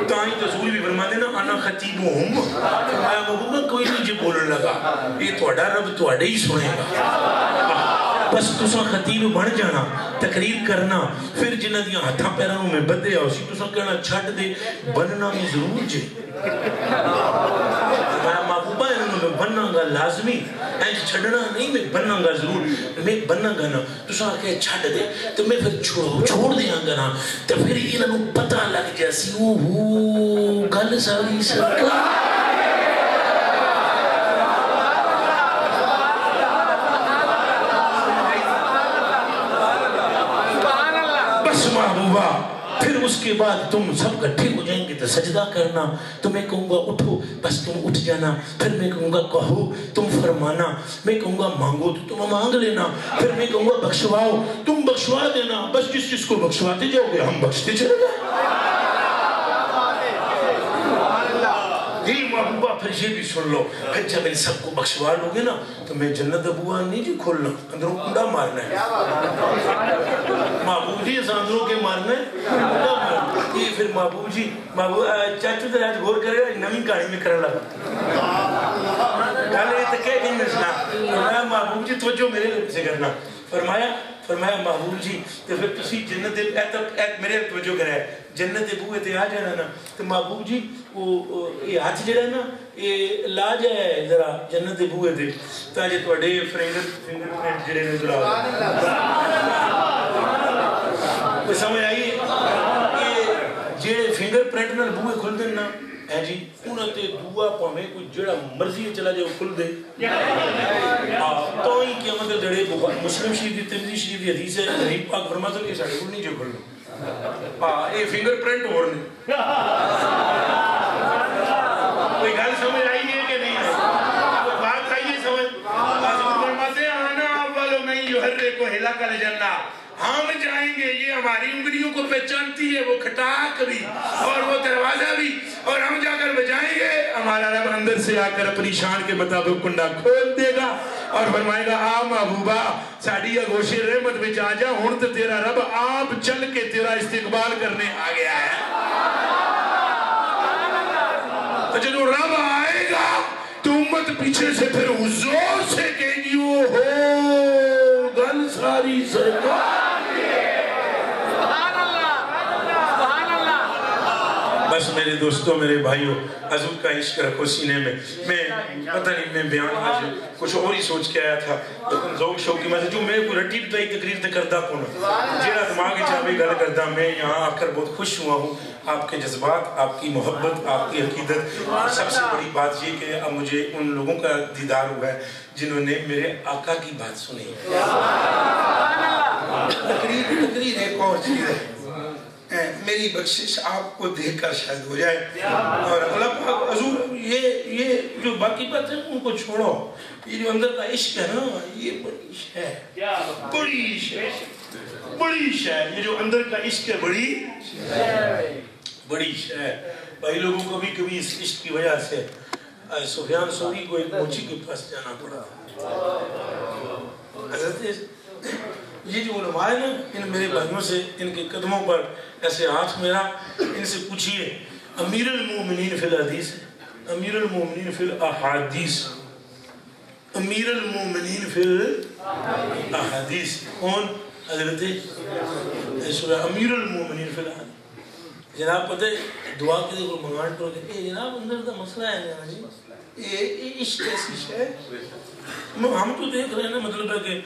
تائیں رسول بھی فرما دینا انا خطیبہم فرمایا محبوبہ کوئی نہیں جے بولن لگا یہ تہاڈا رب تہاڈے ہی سنے گا بس تساں خطیب بن جانا تقریر کرنا پھر جنہ دیاں ہتھاں پیراں میں بدے آؤ سی تساں کہنا چھڈ دے بننا بھی ضرور جے میں محبوبہ انہوں بننا گا لازمی اینج چھڑنا نہیں میں بننا گا ضرور میں بننا گا نا تساں کہ چھڈ دے تو میں پھر چھوڑ دیاں گا نا تو پھر انہوں پتہ لگ جاسی اوہ گل ساری سرکار محبوبہ پھر اس کے بعد تم سب کٹھے ہو جائیں گے تو سجدہ کرنا تو میں کہوں گا اٹھو بس تم اٹھ جانا پھر میں کہوں گا کہو تم فرمانا میں کہوں گا مانگو تو تم مانگ لینا پھر میں کہوں گا بخشواؤ تم بخشوا دینا بس جس کو بخشواتے جاؤ گے ہم بخشتے چلے گا پھر یہ بھی سن لو، پھر جب ان سب کو بخشوا لو گے نا تو میں جنت ابوا نہیں جی کھولنا، اندروں کنڈا مارنا ہے محبوب جی، اندروں کے مارنا ہے یہ پھر محبوب جی چاچو تو آج غور کرے گا نوی کہانی میں کرنے لگا گل یہ تو کہہ نہیں سنا، فرمایا محبوب جی توجہ میرے لب سے کرنا، فرمایا محبوب جی تو پھر تسی جنت میرے توجہ کرے جنت بوئے تے آ جانا نا تو محبوب جی وہ یہ ہاتھ جڑا نا یہ لا جائے ذرا جنت بوئے تے تاکہ تواڈے فنگر پرنٹ جڑے نے ذرا کوئی سمجھ آئی یہ جڑے فنگر پرنٹ نال بوئے کھل دین نا ہے جی انہاں تے دعا پاویں کوئی جڑا مرضی چلا جائے کھل دے تو ہی قیامت جڑے مسلم شریف دی ترمذی شریف دی حدیث ہے نبی پاک فرماتے ہیں کہ ساڈے کول نہیں جو کھلنا یہ فنگر پرنٹ ہو رہے ہیں کوئی گل سمجھ آئی ہے کہ نہیں ہے کوئی بات آئی ہے سمجھ حضور فرماتے ہیں آنا اول من یحرک ہلاک الجنہ ہم جائیں گے یہ ہماری انگلیوں کو پہچانتی ہے وہ کھٹاک بھی اور وہ دروازہ بھی اور ہم جا کر بجائیں گے ہمارا رب اندر سے آ کر اپنی شان کے مطابق کنڈا کھول دے گا اور فرمائے گا آ محبوبہ ساڑی اگوش رحمت میں جا جا ہون تو تیرا رب آپ چل کے تیرا استقبال کرنے آ گیا ہے تو جب رب آئے گا تو امت پیچھے سے پھر زور سے کہے گی وہ ہو گل ساری سرکار بس میرے دوستوں میرے بھائیوں حضور کا عشق رکھو سینے میں پتہ نہیں میں بیان آج کچھ اور ہی سوچ کے آیا تھا لیکن ذوق شوق کی مزے جو میں کوئی رٹی بتائی تقریر تے کردہ کون جیڑا دماغی چاہوے گل کردہ میں یہاں آ کر بہت خوش ہوا ہوں آپ کے جذبات آپ کی محبت آپ کی عقیدت اور سب سے بڑی بات یہ کہ اب مجھے ان لوگوں کا دیدار ہوا ہے جنہوں نے میرے آقا کی بات سنی تقریر ایک اور چیز ہے میری بخشش آپ کو دیکھ کر شاید ہو جائے اور اللہ پاک حضور یہ جو باقی بات ہے ان کو چھوڑو یہ جو اندر کا عشق ہے نا یہ بڑی شے بڑی شے بڑی شے یہ جو اندر کا عشق ہے بڑی شے بھائی لوگوں کو بھی کبھی اس عشق کی وجہ سے سفیان ثوری کو ایک موچی کے پاس جانا پڑا حضرت یہ جو علماء ہیں نا ان میرے بھائیوں سے ان کے قدموں پر ایسے ہاتھ میرا ان سے پوچھئے امیر المومنین فی الحدیث امیر المومنین فی الاحادیث امیر المومنین فی الاحادیث کون حضرت امیر المومنین فی الاحادیث جناب پتہ دعا کے لیے منگان کرو کہ اے جناب اندر دا مسئلہ ہے یہ عشق ایسی شے ہم تو دیکھ رہے ہیں نا مطلب ہے کہ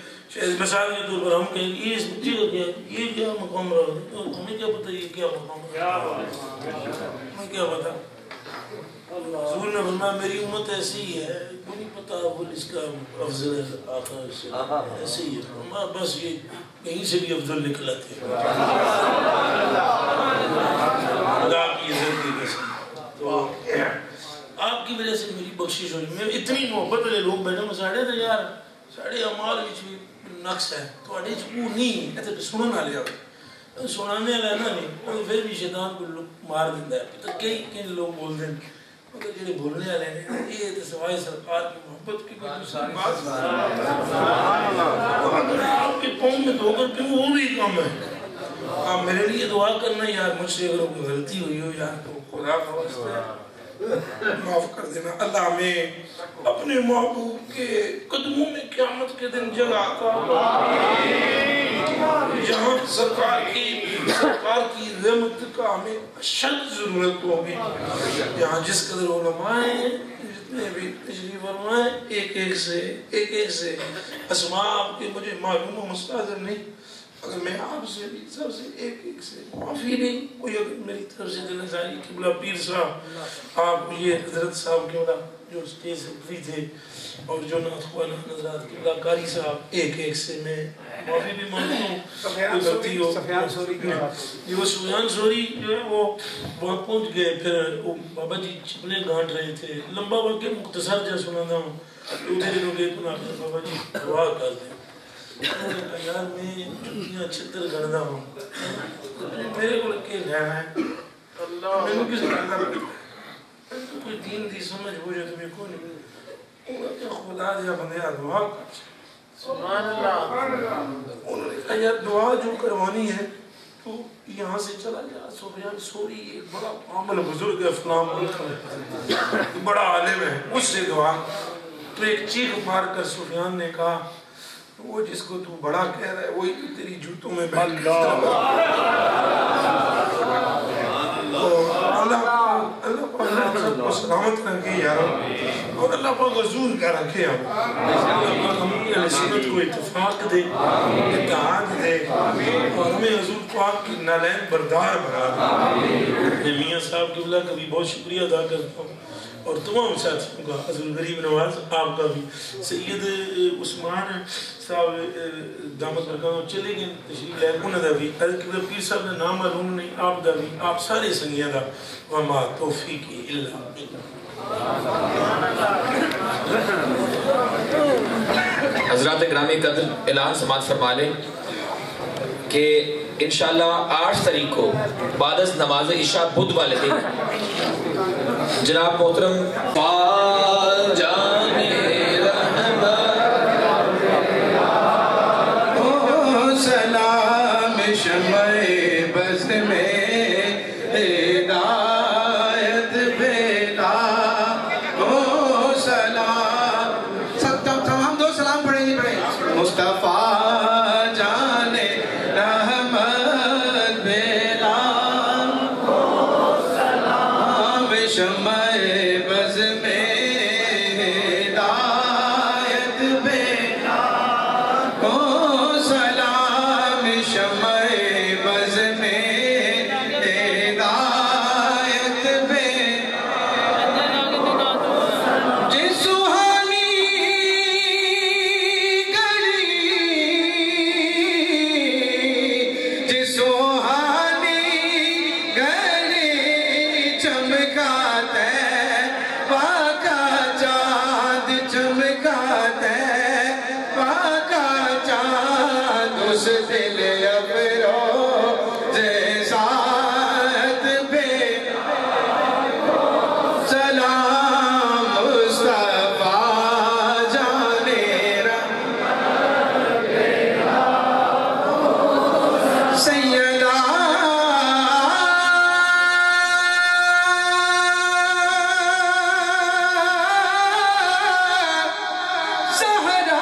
مثال کے طور پر ہم کہیں یہ اس بچے کا کیا یہ کیا مقام رہا ہے ہمیں کیا پتہ یہ کیا مقام رہا ہے ہمیں کیا پتہ حضور نے فرمایا میری امت ایسی ہی ہے وہ نہیں پتہ وہ اس کا افضل آخر سے ایسی ہی ہے بس یہ کہیں سے بھی افضل نکلا تھے خدا کی عزت کی قسم تو آپ کی وجہ سے میری بخشش ہوئی میں اتنی محبت والے لوگ بیٹھے میں ساڑھے تھے یار ساڑھے عمال بھی نقص ہے تو اڑے وہ نہیں ایسے سنن والے آؤ سنانے والا نا نہیں وہ پھر بھی شیطان کو مار دیتا ہے تو کئی لوگ بول دیں مگر جڑے بولنے والے ہیں یہ تو سوائے سرکار کی محبت کی کوئی دوسری بات آپ کے قوم میں دھو کر کیوں وہ بھی کم ہے آپ میرے لیے دعا کرنا یار مجھ سے اگر کوئی غلطی ہوئی ہو یار تو خدا کا واسطہ معاف کر دینا اللہ ہمیں اپنے محبوب کے قدموں میں قیامت کے دن جگہ جہاں سرکار کی رحمت کا ہمیں اشد ضرورت ہوگی یہاں جس قدر علماء ہیں جتنے بھی تشریف فرمائے ایک سے اسماء آپ کے مجھے معلوم و مستحضر نہیں اگر میں آپ سے بھی سب سے ایک سے معافی نہیں کوئی اگر میری طرف سے دل نظاری قبلہ پیر صاحب آپ یہ حضرت صاحب کے ملا جو اسٹیج سے بھی تھے اور جو ناخوانا نظرات قبلہ کاری صاحب ایک سے میں معافی بھی مانتا ہوں کوئی غلطی ہو سفیان سوری جو وہ سفیان سوری جو ہے وہ وہاں پہنچ گئے پھر بابا جی چپلے گھانٹ رہے تھے لمبا وقت مختصر جا سنا تھا ہوں تو ادھر لوگ ایک بابا جی دعا کر دیں یار میں چٹیاں چھتر گھڑنا ہوں میرے کو کے گھر ہے میں نے کس گھڑنا کوئی دین دی سمجھ ہو جائے تمہیں کون نہیں خدا دیا بندے دعا کر سبحان اللہ انہوں نے کہا یار دعا جو کروانی ہے تو یہاں سے چلا جا سفیان سوری ایک بڑا عامل بزرگ ہے فلاں ملک میں بڑا عالم ہے اس سے دعا تو ایک چیخ مار کر سفیان نے کہا وہ جس کو تو بڑا کہہ رہا ہے وہی تو تیری جوتوں میں بیٹھ اللہ پاک سب کو سلامت رکھے یا رب اور اللہ پاک حضور کا رکھے یا رب اللہ پاک ہمیں اہل سنت کو اتفاق دے اتحاد دے اور ہمیں حضور پاک کی نالین بردار بنا دے میاں صاحب قبلہ کا بھی بہت شکریہ ادا کرتا ہوں اور تمام ساتھیوں کا حضرت غریب نواز آپ کا بھی سید عثمان صاحب دامت برکاتہ چلے گئے تشریف لائے انہوں نے بھی حضرت پیر صاحب نے نام معلوم نہیں آپ دا بھی آپ سارے سنگیاں دا وما توفیق الا حضرات گرامی قدر اعلان سماعت فرما لیں کہ انشاءاللہ 8 تاریخ کو بعد از نماز عشاء بدھ والے دن جناب محترم جان سلام شمع بز میں ہدایت بیلا ہو سلام ہم دو سلام پڑھیں گے مصطفیٰ جان رحمت بیلا ہو سلام شمع بز میں ہدایت بیلا ہو سلام شمع بز میں ہدایت بیلا جس سہانی گلی جس سہانی گلی چمکاتا ہے پاکا چاند چمکاتا ہے پاکا چاند اس دل ابرو ساتھ پہ سلام مصطفیٰ جانے سیدہ زہرا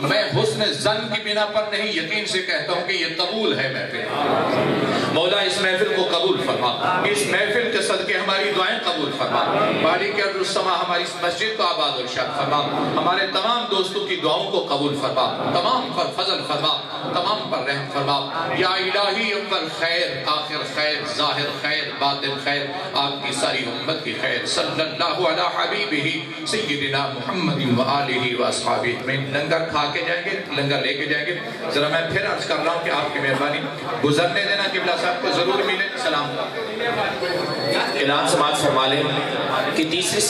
میں حسن ظن کی بنا پر نہیں یقین سے کہتا ہوں کہ یہ قبول ہے محفل۔ مولا اس محفل کو قبول فرما، اس محفل کے صدقے ہماری دعائیں قبول فرما، مالک ارض السما ہماری اس مسجد کو آباد و شاد فرما، ہمارے تمام دوستوں کی دعاؤں کو قبول فرما، تمام پر فضل فرما، تمام پر رحم فرما۔ یا الہی اول خیر، آخر خیر، ظاہر خیر، باطن خیر، آپ کی ساری امت کی خیر۔ صلی اللہ علی حبیبہ سیدنا محمد و آلہ و اصحابہ۔ میں لنگر کھا کے جائیں گے، لنگر لے کے جائیں گے۔ ذرا میں پھر عرض کر رہا ہوں کہ آپ کی مہربانی گزرنے دینا، قبلہ صاحب کو ضرور ملے۔ سلام۔ اعلان سماعت فرما لیں کہ تیسری